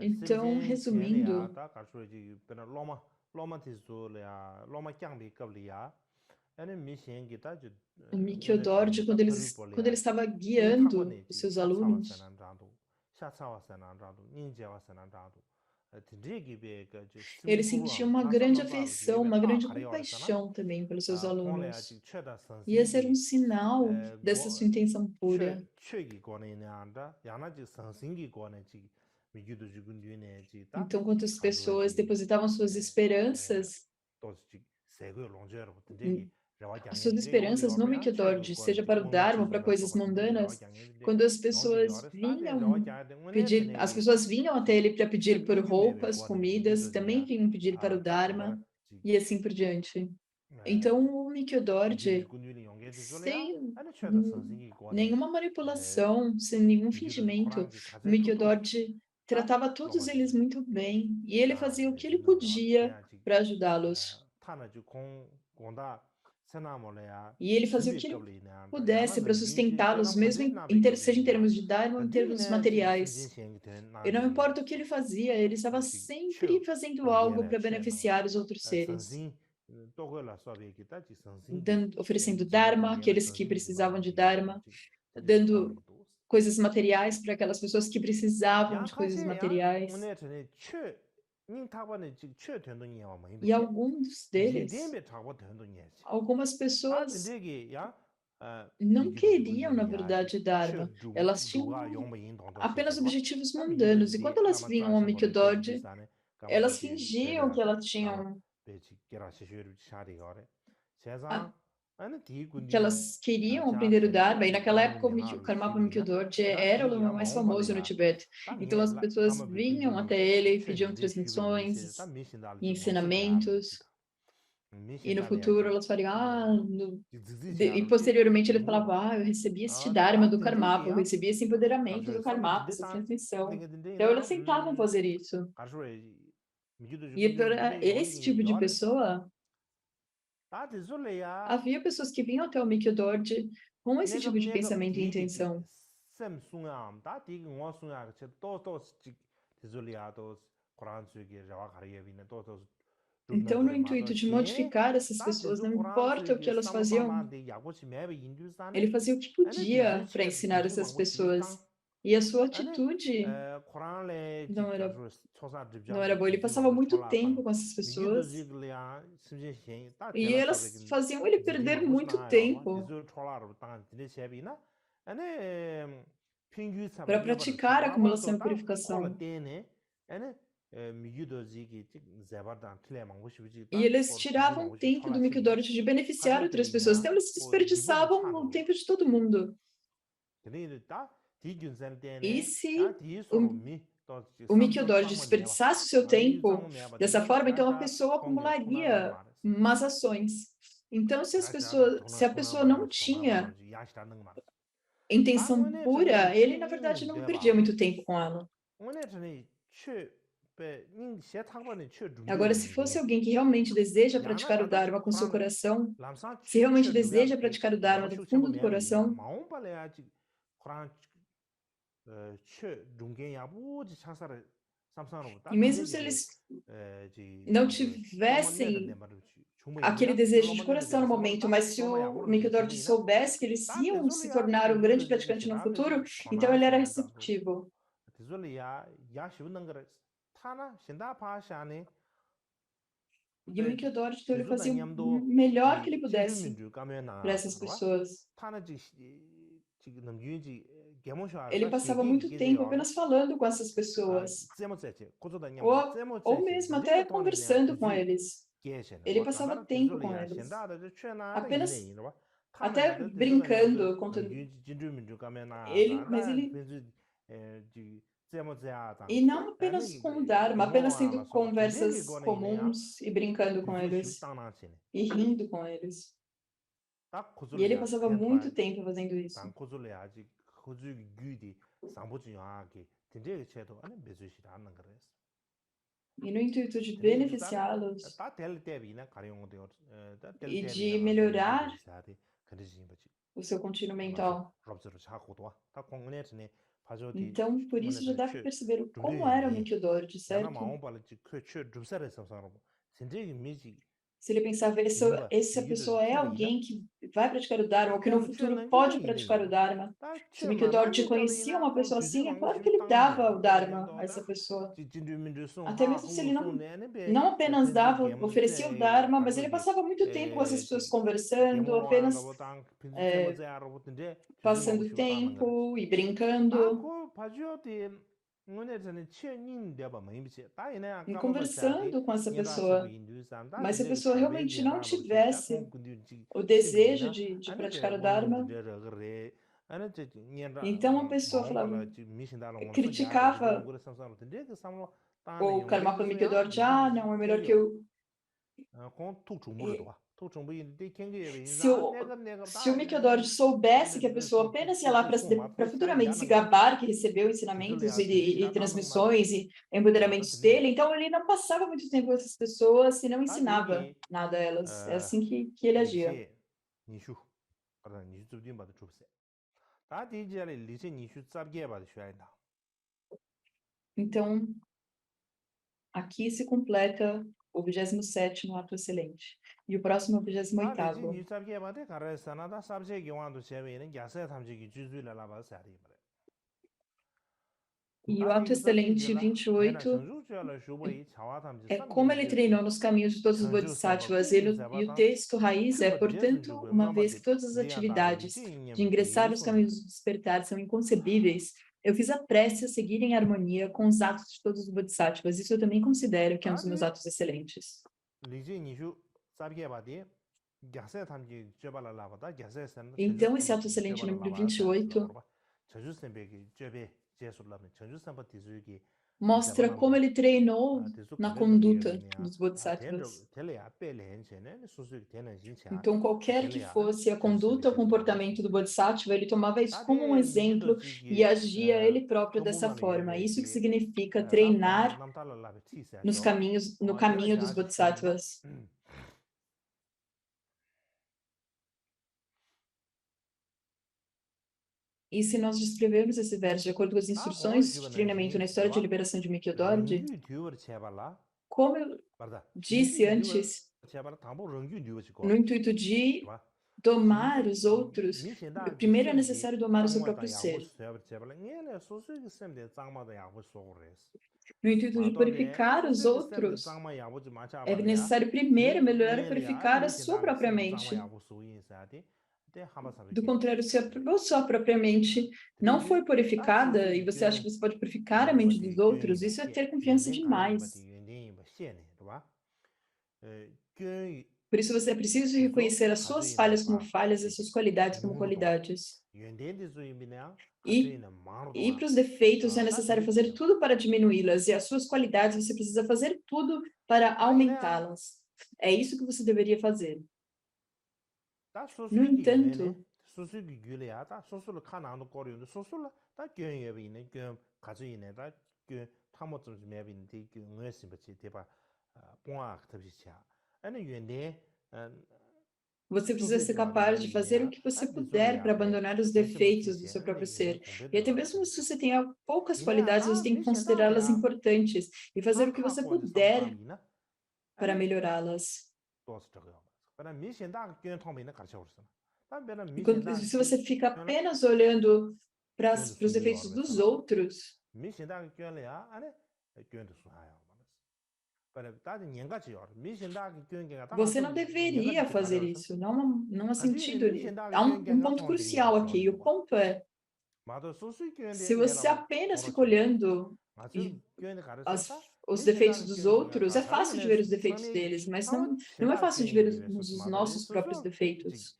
Então, resumindo, o Mikyo Dorji, quando ele estava guiando os seus alunos, ele sentia uma grande afeição, uma grande compaixão também pelos seus alunos. E esse era um sinal dessa sua intenção pura. Então, quando as pessoas depositavam suas esperanças no Mikyo Dorji, seja para o Dharma, para coisas mundanas, quando as pessoas vinham até ele para pedir por roupas, comidas, também vinham pedir para o Dharma, e assim por diante. Então, o Mikyo Dorji, sem nenhuma manipulação, sem nenhum fingimento, o Mikyo Dorji tratava todos eles muito bem, e ele fazia o que ele podia para ajudá-los. E ele fazia o que ele pudesse para sustentá-los, mesmo seja em termos de Dharma ou em termos materiais. E não importa o que ele fazia, ele estava sempre fazendo algo para beneficiar os outros seres. Oferecendo Dharma àqueles que precisavam de Dharma, dando coisas materiais para aquelas pessoas que precisavam de coisas materiais. E alguns deles, algumas pessoas não queriam, na verdade, Dharma. Elas tinham apenas objetivos mundanos. E quando elas vinham ao Mikyo Dorji, elas fingiam que elas tinham que elas queriam aprender o Dharma, e naquela época o Karmapa Mikyo Dorji era o lama mais famoso no Tibete. Então as pessoas vinham até ele e pediam transmissões e ensinamentos, e no futuro elas fariam, e posteriormente ele falava, eu recebi este Dharma do Karmapa, eu recebi esse empoderamento do Karmapa, essa transmissão. Então elas tentavam fazer isso. E para esse tipo de pessoa, havia pessoas que vinham até o Mikyo Dorji com esse tipo de pensamento e intenção. Então, no intuito de modificar essas pessoas, não importa o que elas faziam, ele fazia o que podia para ensinar essas pessoas. E a sua 아니 atitude 코란레 지 não era, 가서 초사 não 집장 era boa. Ele 디주 passava 왕 muito tempo 촐라당 com essas 미기도 pessoas 지글이야 심지신 딱 e 텔라 elas 서베긴 faziam ele 지디 perder 왕고 muito 스나요 봐 tempo 디주 촐라로 땅 디네 셰비나 아니 핑규 para 사바디야 praticar a acumulação 와바도 e 딱 콜라 purificação. 때네 아니 미기도 지기 제바당 틀레 망고 싶지 E 딱 eles 거 디주 tiravam 왕고 싶 tempo do 촐라 시기 Mikidot de beneficiar outras pessoas. 가져들이냐 Então, eles 고 디보고 desperdiçavam o 차도 tempo de todo mundo. 근데 딱 디균선 E 때네 다 se 디서로 미 o Mikidot desperdiçasse o seu tempo dessa forma, então a pessoa acumularia más ações. Então, se a pessoa não tinha intenção pura, ele, na verdade, não perdia muito tempo com ela. Agora, se fosse alguém que realmente deseja praticar o Dharma com seu coração, se realmente deseja praticar o Dharma do fundo do coração, e mesmo se eles não tivessem aquele desejo de coração no momento, mas se o Mikidot soubesse que eles iam se tornar um grande praticante no futuro, então ele era receptivo. E o Mikidot, então, ele fazia o melhor que ele pudesse para essas pessoas. Ele passava muito tempo apenas falando com essas pessoas, ou mesmo até conversando com eles. Ele passava tempo com eles, apenas até brincando, contando. Mas ele e não apenas com o Dharma, apenas tendo conversas comuns e brincando com eles e rindo com eles. E ele passava muito tempo fazendo isso. E no intuito de beneficiá-los e de melhorar o seu contínuo mental. Então, por isso já dá para perceber como era o Mikidot, certo? Se ele pensava, essa pessoa é alguém que vai praticar o Dharma, ou que no futuro pode praticar o Dharma. Se o Mikidot conhecia uma pessoa assim, é claro que ele dava o Dharma a essa pessoa. Até mesmo se ele não apenas oferecia o Dharma, mas ele passava muito tempo com essas pessoas conversando, apenas passando tempo e brincando. E conversando com essa pessoa. Mas se a pessoa realmente não tivesse o desejo de praticar o Dharma, então a pessoa criticava o Karmapa Mikidot, não, é melhor que eu... Se o Mikidot soubesse que a pessoa apenas ia lá para futuramente se gabar que recebeu ensinamentos e transmissões e empoderamentos dele, então ele não passava muito tempo com essas pessoas e não ensinava nada a elas. É assim que ele agia. Então, aqui se completa o 27º ato excelente. E o próximo é o 28º. E o ato excelente 28 é como ele treinou nos caminhos de todos os bodhisattvas. E o texto raiz é, portanto, uma vez que todas as atividades de ingressar nos caminhos do despertar são inconcebíveis, eu fiz a prece a seguir em harmonia com os atos de todos os bodhisattvas. Isso eu também considero que é um dos meus atos excelentes. Então, esse ato excelente número 28 mostra como ele treinou na conduta dos bodhisattvas. Então, qualquer que fosse a conduta ou comportamento do bodhisattva, ele tomava isso como um exemplo e agia ele próprio dessa forma. Isso que significa treinar no caminho dos bodhisattvas. E se nós descrevermos esse verso de acordo com as instruções de treinamento na história de liberação de Mikidot, como eu disse antes, no intuito de domar os outros, primeiro é necessário domar o seu próprio ser. No intuito de purificar os outros, é necessário primeiro melhorar e purificar a sua própria mente. Do contrário, se a sua própria mente não foi purificada e você acha que você pode purificar a mente dos outros, isso é ter confiança demais. Por isso você é preciso reconhecer as suas falhas como falhas e as suas qualidades como qualidades. E para os defeitos é necessário fazer tudo para diminuí-las, e as suas qualidades você precisa fazer tudo para aumentá-las. É isso que você deveria fazer. No entanto, você precisa ser capaz de fazer o que você puder para abandonar os defeitos do seu próprio ser. E até mesmo se você tem poucas qualidades, você tem que considerá-las importantes e fazer o que você puder para melhorá-las. Se você fica apenas olhando para os defeitos dos outros, você não deveria fazer isso. Não há sentido. Há um ponto crucial aqui. O ponto é, se você apenas fica olhando os defeitos dos outros, é fácil de ver os defeitos deles, mas não é fácil de ver os nossos próprios defeitos.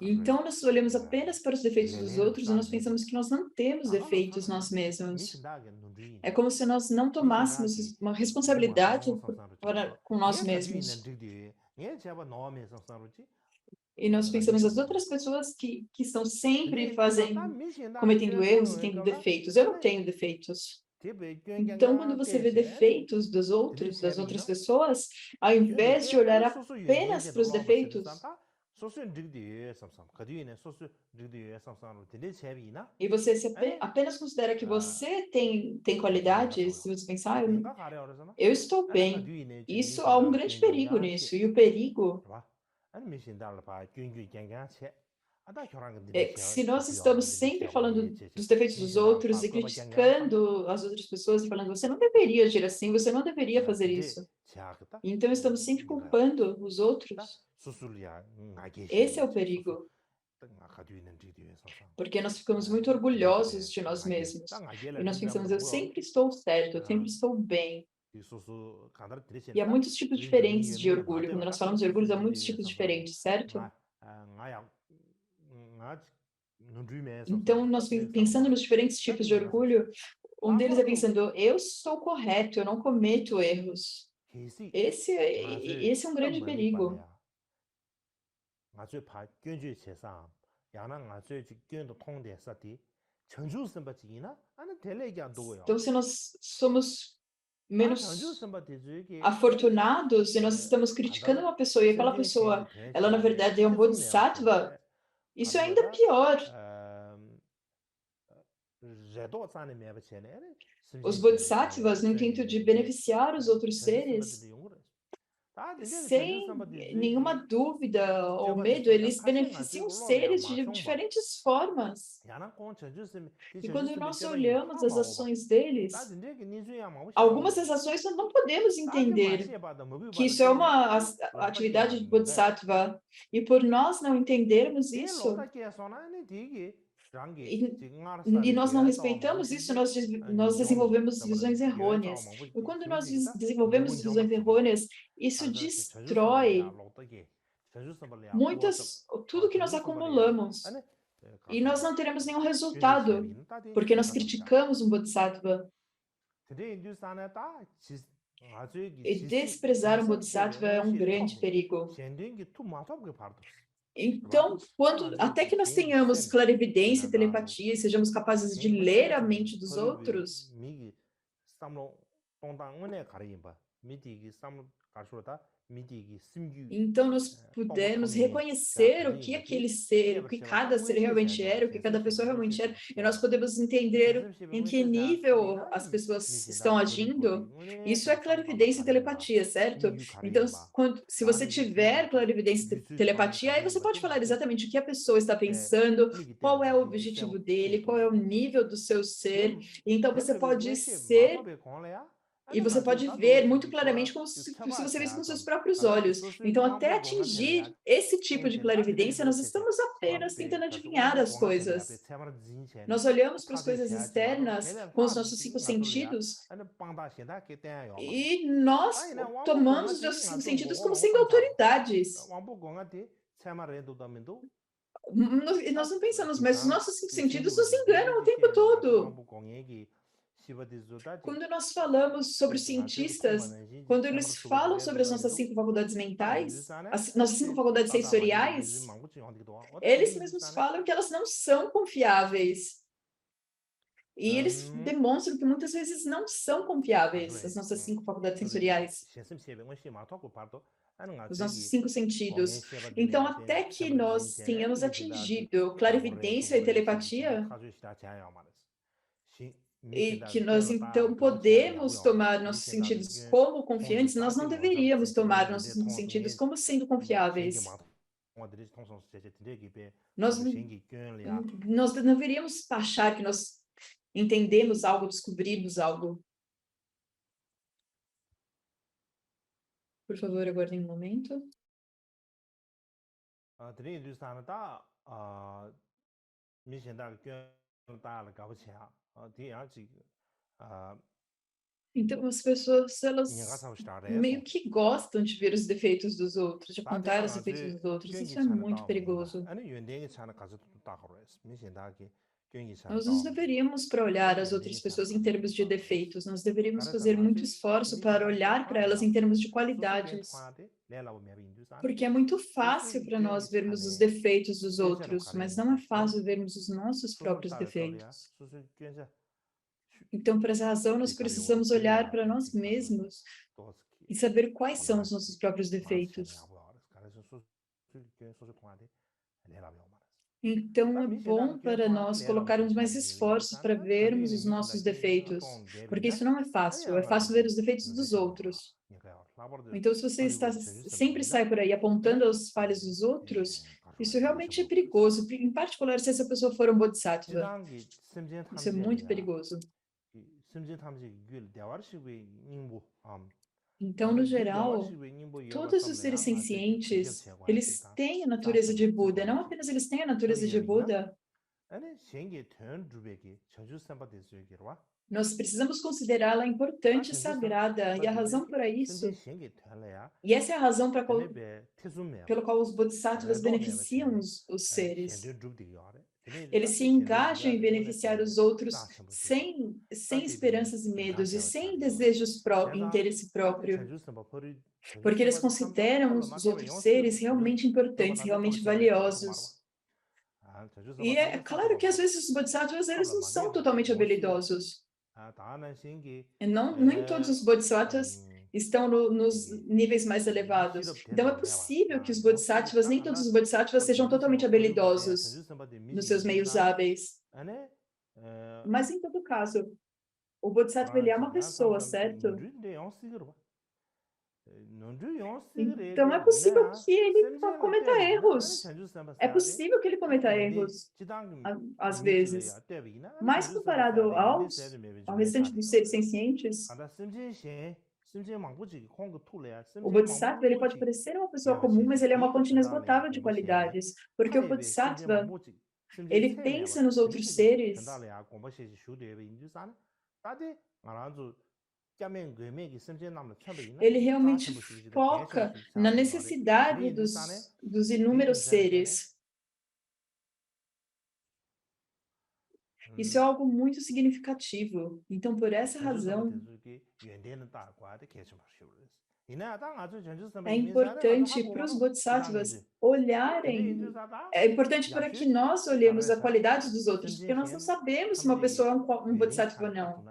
Então, nós olhamos apenas para os defeitos dos outros e nós pensamos que nós não temos defeitos nós mesmos. É como se nós não tomássemos uma responsabilidade com nós mesmos. E nós pensamos as outras pessoas que estão sempre cometendo erros e tendo defeitos. Eu não tenho defeitos. Então, quando você vê defeitos dos outros, das outras pessoas, ao invés de olhar apenas para os defeitos, e você apenas considera que você tem qualidades, se você pensar, eu estou bem. Isso há um grande perigo nisso. E o perigo é que se nós estamos sempre falando dos defeitos dos outros e criticando as outras pessoas e falando, você não deveria agir assim, você não deveria fazer isso. Então, estamos sempre culpando os outros. Esse é o perigo. Porque nós ficamos muito orgulhosos de nós mesmos. E nós pensamos, eu sempre estou certo, eu sempre estou bem. E há muitos tipos diferentes de orgulho. Quando nós falamos de orgulho, há muitos tipos diferentes, certo? Então, nós pensando nos diferentes tipos de orgulho, um deles é pensando, eu sou correto, eu não cometo erros. Esse é um grande perigo. Então, se nós somos menos afortunados e nós estamos criticando uma pessoa e aquela pessoa, ela na verdade é um bodhisattva, isso é ainda pior. Os bodhisattvas, no intento de beneficiar os outros seres, sem nenhuma dúvida ou medo, eles beneficiam os seres de diferentes formas. E quando nós olhamos as ações deles, algumas das ações nós não podemos entender que isso é uma atividade de bodhisattva. E por nós não entendermos isso, e nós não respeitamos isso, nós desenvolvemos visões errôneas. E quando nós desenvolvemos visões errôneas, isso destrói tudo que nós acumulamos. E nós não teremos nenhum resultado, porque nós criticamos um bodhisattva. E desprezar um bodhisattva é um grande perigo. Então, até que nós tenhamos clarividência, telepatia, e sejamos capazes de ler a mente dos outros, Então, nós pudermos reconhecer o que aquele ser, o que cada ser realmente era, o que cada pessoa realmente era, e nós podemos entender em que nível as pessoas estão agindo. Isso é clarividência e telepatia, certo? Então, se você tiver clarividência e telepatia, aí você pode falar exatamente o que a pessoa está pensando, qual é o objetivo dele, qual é o nível do seu ser. Então, você pode ser e você pode ver muito claramente como se você visse com seus próprios olhos. Então, até atingir esse tipo de clarividência, nós estamos apenas tentando adivinhar as coisas. Nós olhamos para as coisas externas com os nossos 5 sentidos e nós tomamos os nossos 5 sentidos como sendo autoridades. E nós não pensamos, mas os nossos 5 sentidos nos enganam o tempo todo. Quando nós falamos sobre os cientistas, quando eles falam sobre as nossas 5 faculdades mentais, as nossas 5 faculdades sensoriais, eles mesmos falam que elas não são confiáveis. E eles demonstram que muitas vezes não são confiáveis, as nossas 5 faculdades sensoriais, os nossos 5 sentidos. Então, até que nós tenhamos atingido clarividência e telepatia, e que nós então podemos tomar nossos sentidos como confiantes, nós não deveríamos tomar nossos sentidos como sendo confiáveis. Nós não deveríamos achar que nós entendemos algo, descobrimos algo. Por favor, aguardem um momento. Então, as pessoas, elas meio que gostam de ver os defeitos dos outros, de apontar os defeitos dos outros. Isso é muito perigoso. Nós não deveríamos para olhar as outras pessoas em termos de defeitos, nós deveríamos fazer muito esforço para olhar para elas em termos de qualidades. Porque é muito fácil para nós vermos os defeitos dos outros, mas não é fácil vermos os nossos próprios defeitos. Então, por essa razão, nós precisamos olhar para nós mesmos e saber quais são os nossos próprios defeitos. Então, é bom para nós colocarmos mais esforços para vermos os nossos defeitos, porque isso não é fácil ver os defeitos dos outros. Então, se você sempre sai por aí apontando as falhas dos outros, isso realmente é perigoso, em particular se essa pessoa for um bodhisattva. Isso é muito perigoso. Então, no geral, todos os seres sencientes, eles têm a natureza de Buda. Não apenas eles têm a natureza de Buda, nós precisamos considerá-la importante e sagrada. E a razão para isso, e essa é a razão pelo qual os bodhisattvas beneficiam os seres. Eles se engajam em beneficiar os outros sem esperanças e medos e sem desejos próprios, interesse próprio, porque eles consideram os outros seres realmente importantes, realmente valiosos. E é claro que às vezes os bodhisattvas eles não são totalmente habilidosos. Nem todos os bodhisattvas estão nos níveis mais elevados. Então, é possível que os bodhisattvas, nem todos os bodhisattvas sejam totalmente habilidosos nos seus meios hábeis. Mas, em todo caso, o bodhisattva, ele é uma pessoa, certo? Então, é possível que ele cometa erros. É possível que ele cometa erros, às vezes. Mas, comparado ao restante dos seres sencientes, o bodhisattva ele pode parecer uma pessoa comum, mas ele é uma fonte inesgotável de qualidades, porque o bodhisattva ele pensa nos outros seres. Ele realmente foca na necessidade dos inúmeros seres. Isso é algo muito significativo. Então, por essa razão, é importante para os bodhisattvas olharem, é importante para que nós olhemos a qualidade dos outros, porque nós não sabemos se uma pessoa é um bodhisattva ou não.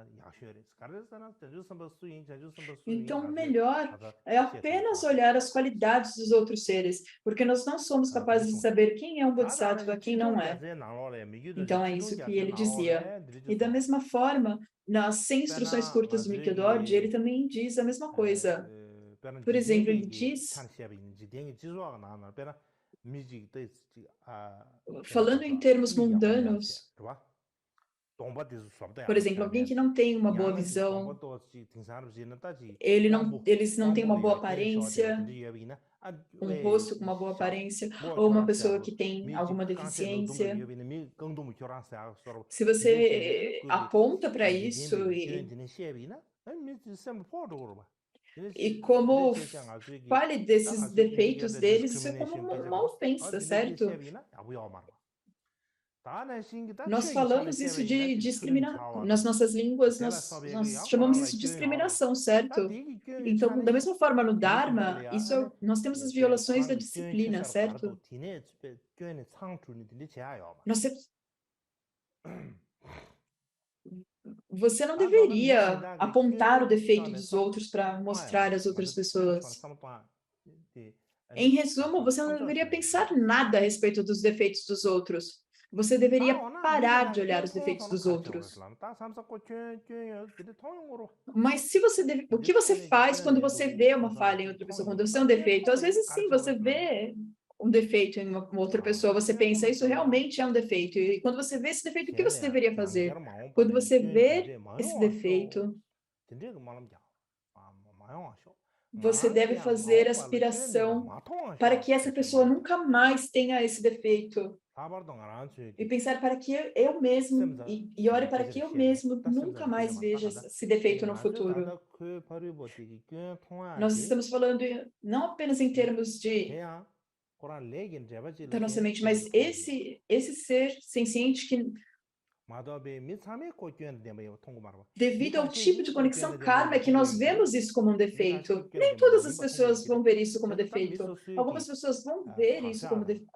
Então, o melhor é apenas olhar as qualidades dos outros seres, porque nós não somos capazes de saber quem é um Bodhisattva, quem não é. Então, é isso que ele dizia. E da mesma forma, nas 100 instruções curtas do Mikyo Dorji, ele também diz a mesma coisa. Por exemplo, ele diz, falando em termos mundanos, por exemplo, alguém que não tem uma boa visão, eles não têm uma boa aparência, um rosto com uma boa aparência, ou uma pessoa que tem alguma deficiência. Se você aponta para isso e como fale desses defeitos deles, isso é como uma ofensa, certo? Nós falamos isso de discriminação. Nas nossas línguas, nós chamamos isso de discriminação, certo? Então, da mesma forma, no Dharma, nós temos as violações da disciplina, certo? Nós temos, você não deveria apontar o defeito dos outros para mostrar às outras pessoas. Em resumo, você não deveria pensar nada a respeito dos defeitos dos outros. Você deveria parar de olhar os defeitos dos outros. Mas o que você faz quando você vê uma falha em outra pessoa, quando você é um defeito? Às vezes, sim, você vê um defeito em uma outra pessoa, você pensa, isso realmente é um defeito. E quando você vê esse defeito, o que você deveria fazer? Quando você vê esse defeito, você deve fazer aspiração para que essa pessoa nunca mais tenha esse defeito. E pensar para que eu mesmo, e ore para que eu mesmo nunca mais veja esse defeito no futuro. Nós estamos falando não apenas em termos da nossa mente, mas esse ser senciente que, devido ao tipo de conexão karma, é que nós vemos isso como um defeito. Nem todas as pessoas vão ver isso como defeito. Algumas pessoas vão ver isso como defeito.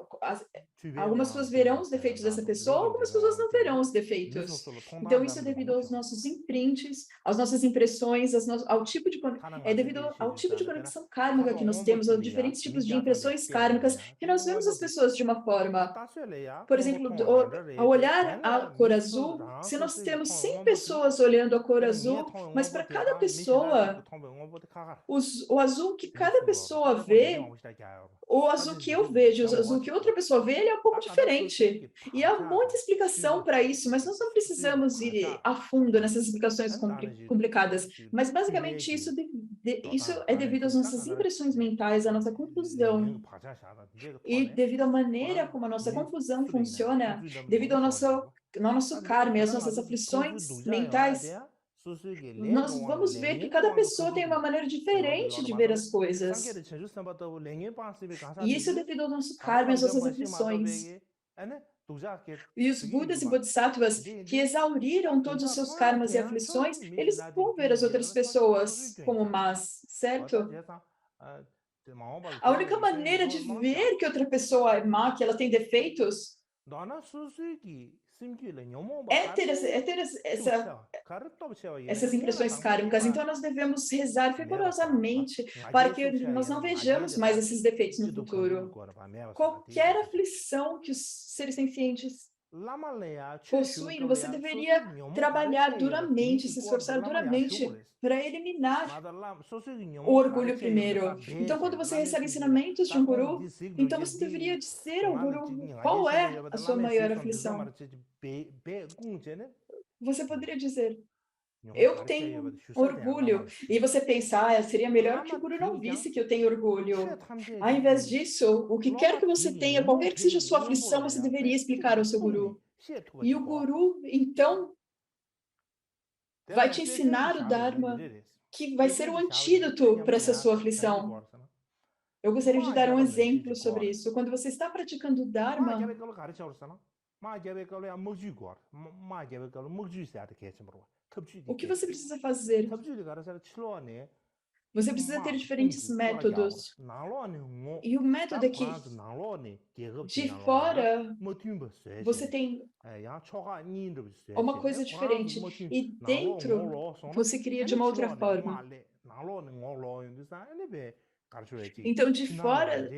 Algumas pessoas verão os defeitos dessa pessoa, algumas pessoas não verão os defeitos. Então, isso é devido aos nossos imprints, às nossas impressões, ao tipo de é devido ao tipo de conexão kármica que nós temos, aos diferentes tipos de impressões kármicas, que nós vemos as pessoas de uma forma. Por exemplo, ao olhar a cor azul, se nós temos 100 pessoas olhando a cor azul, mas para cada pessoa, o azul que cada pessoa vê, o azul que eu vejo, o azul que outra pessoa vê, ele é um pouco diferente. E há muita explicação para isso, mas nós não precisamos ir a fundo nessas explicações complicadas. Mas, basicamente, isso é devido às nossas impressões mentais, à nossa confusão. E devido à maneira como a nossa confusão funciona, devido ao nosso karma e às nossas aflições mentais, nós vamos ver que cada pessoa tem uma maneira diferente de ver as coisas. E isso é devido ao nosso karma e às nossas aflições. E os Budas e Bodhisattvas que exauriram todos os seus karmas e aflições, eles vão ver as outras pessoas como más, certo? A única maneira de ver que outra pessoa é má, que ela tem defeitos, é ter essas impressões kármicas. Então, nós devemos rezar fervorosamente para que nós não vejamos mais esses defeitos no futuro. Qualquer aflição que os seres sencientes possuem, você deveria trabalhar duramente, se esforçar duramente para eliminar o orgulho primeiro. Então, quando você recebe ensinamentos de um guru, então você deveria dizer ao guru qual é a sua maior aflição. Você poderia dizer, eu tenho orgulho. E você pensa, seria melhor que o guru não visse que eu tenho orgulho. Ao invés disso, o que quer que você tenha, qualquer que seja a sua aflição, você deveria explicar ao seu guru. E o guru, então, vai te ensinar o Dharma, que vai ser o antídoto para essa sua aflição. Eu gostaria de dar um exemplo sobre isso. Quando você está praticando o Dharma, o que você precisa fazer? Você precisa ter diferentes métodos. E o método é que de fora você tem uma coisa diferente e dentro você cria de uma outra forma. Então, de fora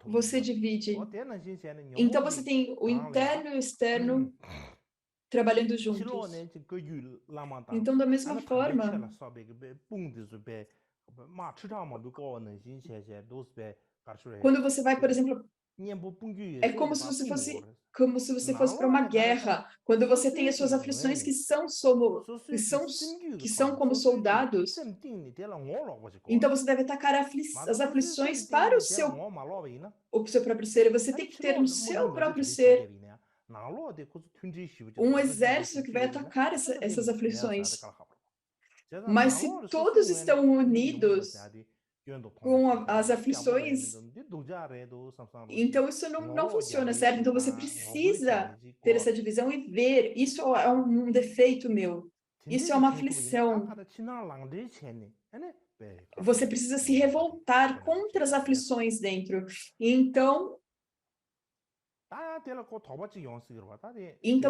você divide. Então, você tem o interno e o externo trabalhando juntos. Então, da mesma forma, quando você vai, por exemplo, é como se você fosse para uma guerra, quando você tem as suas aflições que são como soldados. Então você deve atacar as aflições para o seu próprio ser, e você tem que ter no seu próprio ser um exército que vai atacar essas aflições. Mas se todos estão unidos com as aflições, então isso não funciona, certo? Então você precisa ter essa divisão e ver, isso é um defeito meu, isso é uma aflição. Você precisa se revoltar contra as aflições dentro. Então,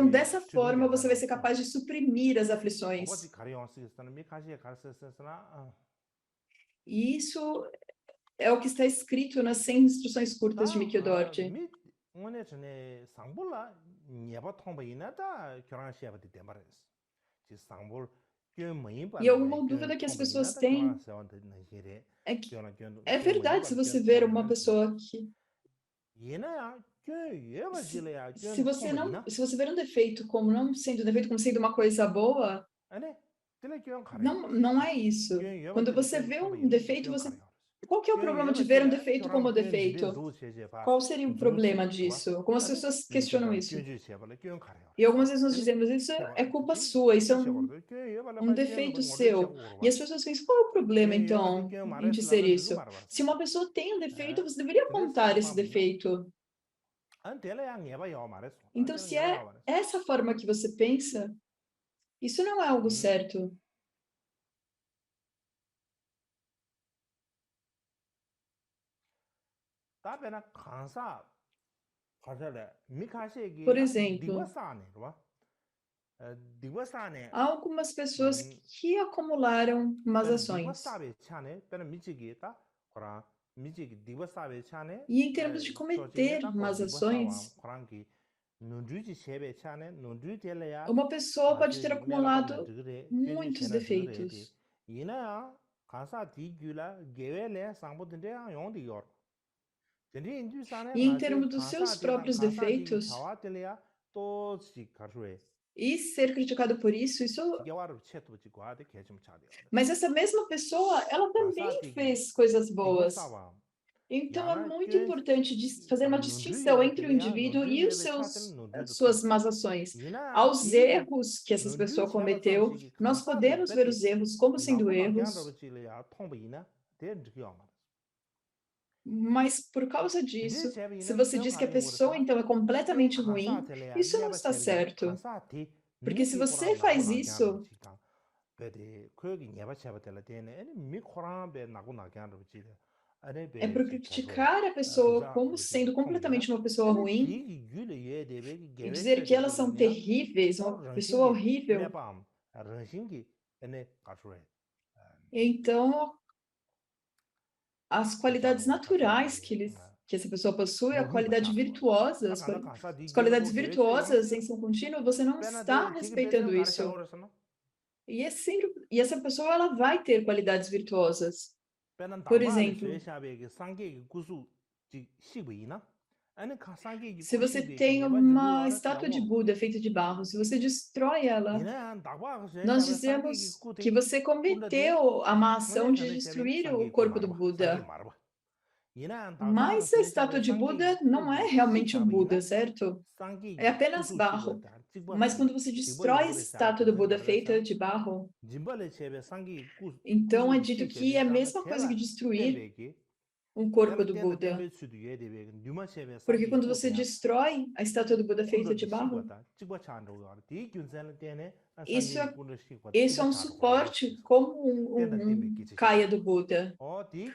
dessa forma, você vai ser capaz de suprimir as aflições. E isso é o que está escrito nas 100 instruções curtas de Mikio Dorje. E alguma dúvida que as pessoas têm é que é verdade se você ver uma pessoa que se você ver um defeito como não sendo um defeito, como sendo uma coisa boa, não é isso. Quando você vê um defeito, qual que é o problema de ver um defeito como defeito? Qual seria o problema disso? Como as pessoas questionam isso? E algumas vezes nós dizemos, isso é culpa sua, isso é um defeito seu. E as pessoas pensam, qual é o problema, então, em dizer isso? Se uma pessoa tem um defeito, você deveria apontar esse defeito. Então, se é essa forma que você pensa, isso não é algo certo. Por exemplo, há algumas pessoas que acumularam más ações. E em termos de cometer más ações, uma pessoa pode ter acumulado muitos defeitos. E em termos dos seus próprios defeitos, e ser criticado por isso, mas essa mesma pessoa, ela também fez coisas boas. Então, é muito importante fazer uma distinção entre o indivíduo e as suas más ações. Aos erros que essa pessoa cometeu, nós podemos ver os erros como sendo erros, mas por causa disso, se você diz que a pessoa, então, é completamente ruim, isso não está certo. Porque se você faz isso, é por criticar a pessoa como sendo completamente uma pessoa ruim e dizer que elas são terríveis, uma pessoa horrível. Então, as qualidades naturais que essa pessoa possui, a qualidade virtuosa, as qualidades virtuosas em seu contínuo, você não está respeitando isso. E essa pessoa, ela vai ter qualidades virtuosas. Por exemplo, se você tem uma estátua de Buda feita de barro, se você destrói ela, nós dizemos que você cometeu a má ação de destruir o corpo do Buda. Mas a estátua de Buda não é realmente um Buda, certo? É apenas barro. Mas quando você destrói a estátua do Buda feita de barro, então é dito que é a mesma coisa que destruir um corpo do Buda. Porque quando você destrói a estátua do Buda feita de barro, isso é um suporte como um kaya do Buda.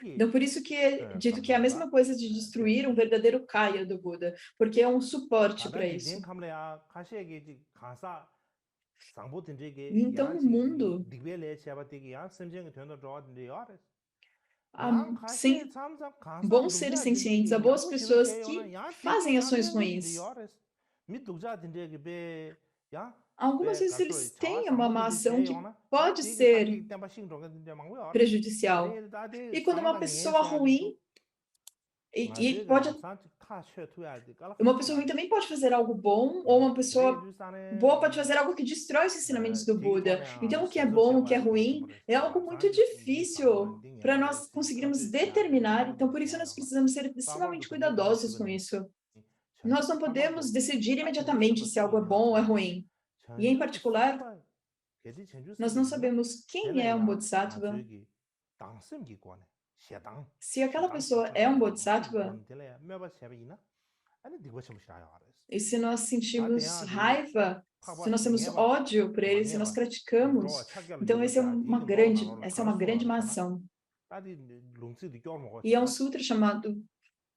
Então, por isso que é dito que é a mesma coisa de destruir um verdadeiro kaya do Buda, porque é um suporte para isso. Então, no mundo, há bons seres sencientes, há boas pessoas que fazem ações ruins. Algumas vezes eles têm uma ação que pode ser prejudicial. E quando uma pessoa ruim, uma pessoa ruim também pode fazer algo bom, ou uma pessoa boa pode fazer algo que destrói os ensinamentos do Buda. Então, o que é bom, o que é ruim, é algo muito difícil para nós conseguirmos determinar. Então, por isso nós precisamos ser extremamente cuidadosos com isso. Nós não podemos decidir imediatamente se algo é bom ou é ruim. E, em particular, nós não sabemos quem é um Bodhisattva. Se aquela pessoa é um Bodhisattva, e se nós sentimos raiva, se nós temos ódio por ele, se nós praticamos, então essa é uma grande má ação. E é um sutra chamado,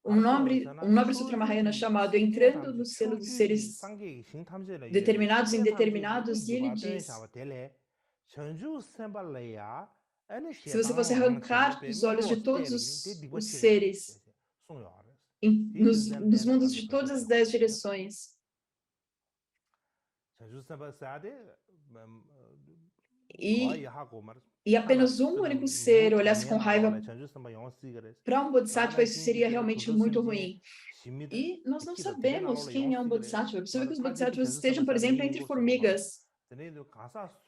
um nobre sutra Mahayana chamado Entrando no Selo dos Seres Determinados e Indeterminados, e ele diz: se você fosse arrancar dos olhos de todos os seres nos mundos de todas as 10 direções, e apenas um único ser olhasse com raiva para um Bodhisattva, isso seria realmente muito ruim. E nós não sabemos quem é um Bodhisattva. É possível que os Bodhisattvas estejam, por exemplo, entre formigas.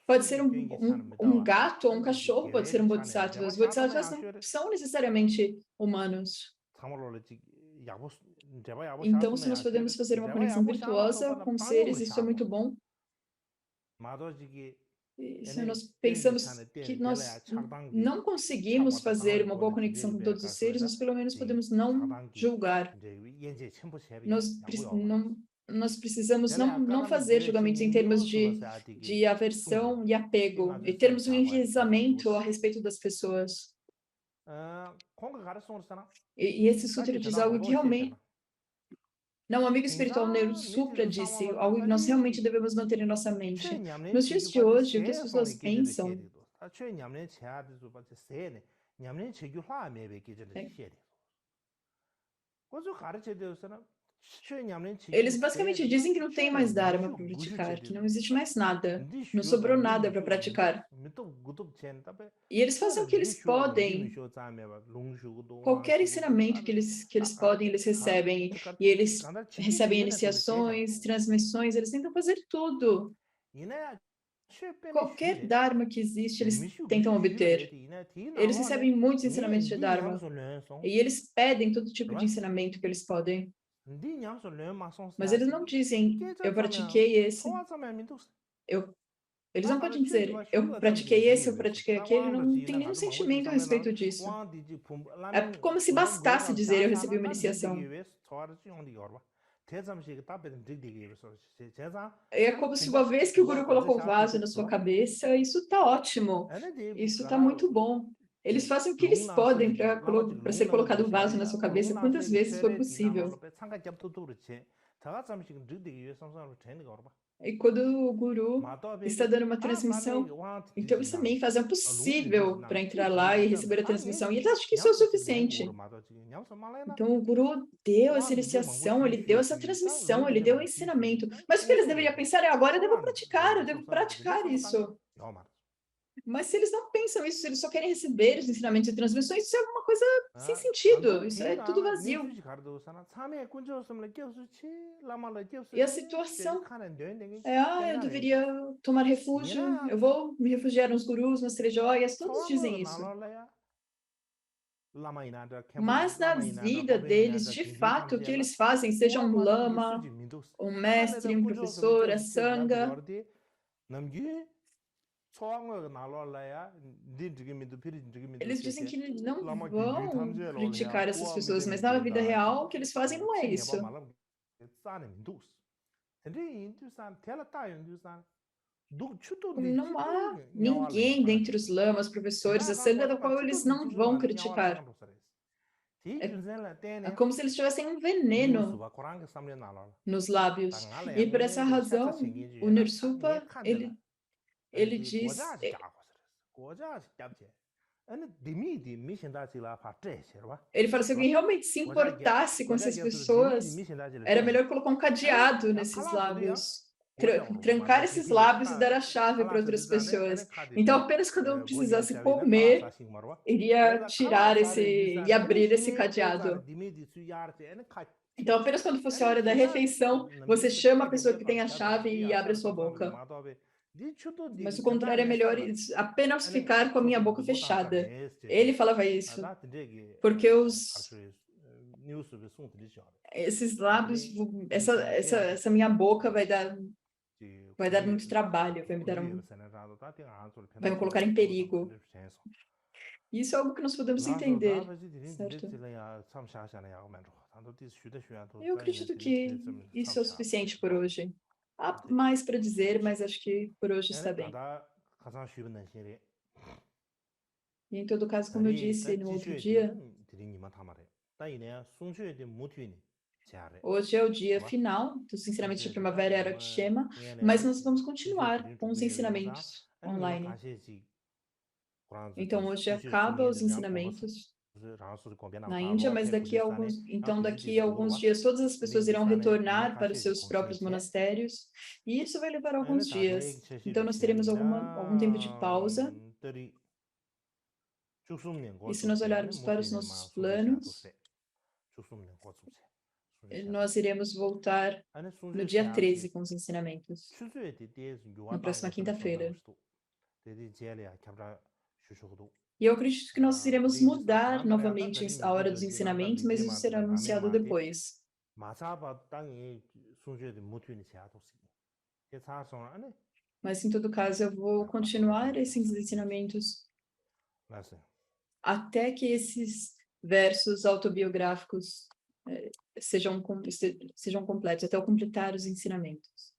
Pode ser um gato ou um cachorro, pode ser um Bodhisattva. Os Bodhisattvas não são necessariamente humanos. Então, se nós podemos fazer uma conexão virtuosa com seres, isso é muito bom. E se nós pensamos que nós não conseguimos fazer uma boa conexão com todos os seres, nós pelo menos podemos não julgar. Nós precisamos não fazer julgamentos em termos de aversão e apego, e termos um enviesamento a respeito das pessoas. E esse sutra diz algo que realmente... Não, um amigo espiritual Neuro Supra disse algo que nós realmente devemos manter em nossa mente. Nos dias de hoje, o que as pessoas pensam... Eles basicamente dizem que não tem mais Dharma para praticar, que não existe mais nada, não sobrou nada para praticar. E eles fazem o que eles podem. Qualquer ensinamento que eles podem, eles recebem. E eles recebem iniciações, transmissões, eles tentam fazer tudo. Qualquer Dharma que existe, eles tentam obter. Eles recebem muitos ensinamentos de Dharma. E eles pedem todo tipo de ensinamento que eles podem. Mas eles não dizem, eu pratiquei esse. Eles não podem dizer, eu pratiquei esse, eu pratiquei aquele, não tem nenhum sentimento a respeito disso. É como se bastasse dizer, eu recebi uma iniciação. É como se uma vez que o Guru colocou o vaso na sua cabeça, isso está ótimo, isso está muito bom. Eles fazem o que eles podem para ser colocado um vaso na sua cabeça quantas vezes for possível. E quando o Guru está dando uma transmissão, então eles também fazem o possível para entrar lá e receber a transmissão. E eles acham que isso é o suficiente. Então o Guru deu essa iniciação, ele deu essa transmissão, ele deu o ensinamento. Mas o que eles deveriam pensar é, agora eu devo praticar isso. Mas se eles não pensam isso, se eles só querem receber os ensinamentos e transmissões, isso é alguma coisa sem sentido, isso é tudo vazio. E a situação é, eu deveria tomar refúgio, eu vou me refugiar nos gurus, nas três joias, todos dizem isso. Mas na vida deles, de fato, o que eles fazem, seja um lama, um mestre, um professor, a sangha, Eles dizem que não vão criticar essas pessoas, mas na vida real o que eles fazem não é isso. Não há ninguém dentre os lamas, professores, a sanga da qual eles não vão criticar. É como se eles tivessem um veneno nos lábios. E por essa razão, o Nirsupa, ele diz, ele fala, se alguém realmente se importasse com essas pessoas, era melhor colocar um cadeado nesses lábios, trancar esses lábios e dar a chave para outras pessoas. Então, apenas quando eu precisasse comer, iria tirar e abrir esse cadeado. Então, apenas quando fosse a hora da refeição, você chama a pessoa que tem a chave e abre a sua boca. Mas o contrário é melhor apenas ficar com a minha boca fechada. Ele falava isso, porque esses lábios, essa minha boca vai dar muito trabalho, vai me colocar em perigo. Isso é algo que nós podemos entender, certo? Eu acredito que isso é o suficiente por hoje. Há mais para dizer, mas acho que por hoje está bem. E em todo caso, como eu disse no outro dia, hoje é o dia final dos ensinamentos de primavera era Kshema, mas nós vamos continuar com os ensinamentos online. Então, hoje acaba os ensinamentos na Índia, mas daqui a alguns dias todas as pessoas irão retornar para os seus próprios monastérios, e isso vai levar alguns dias. Então, nós teremos algum tempo de pausa. E se nós olharmos para os nossos planos, nós iremos voltar no dia 13 com os ensinamentos, na próxima quinta-feira. E eu acredito que nós iremos mudar novamente a hora dos ensinamentos, mas isso será anunciado depois. Mas, em todo caso, eu vou continuar esses ensinamentos até que esses versos autobiográficos sejam completos, até eu completar os ensinamentos.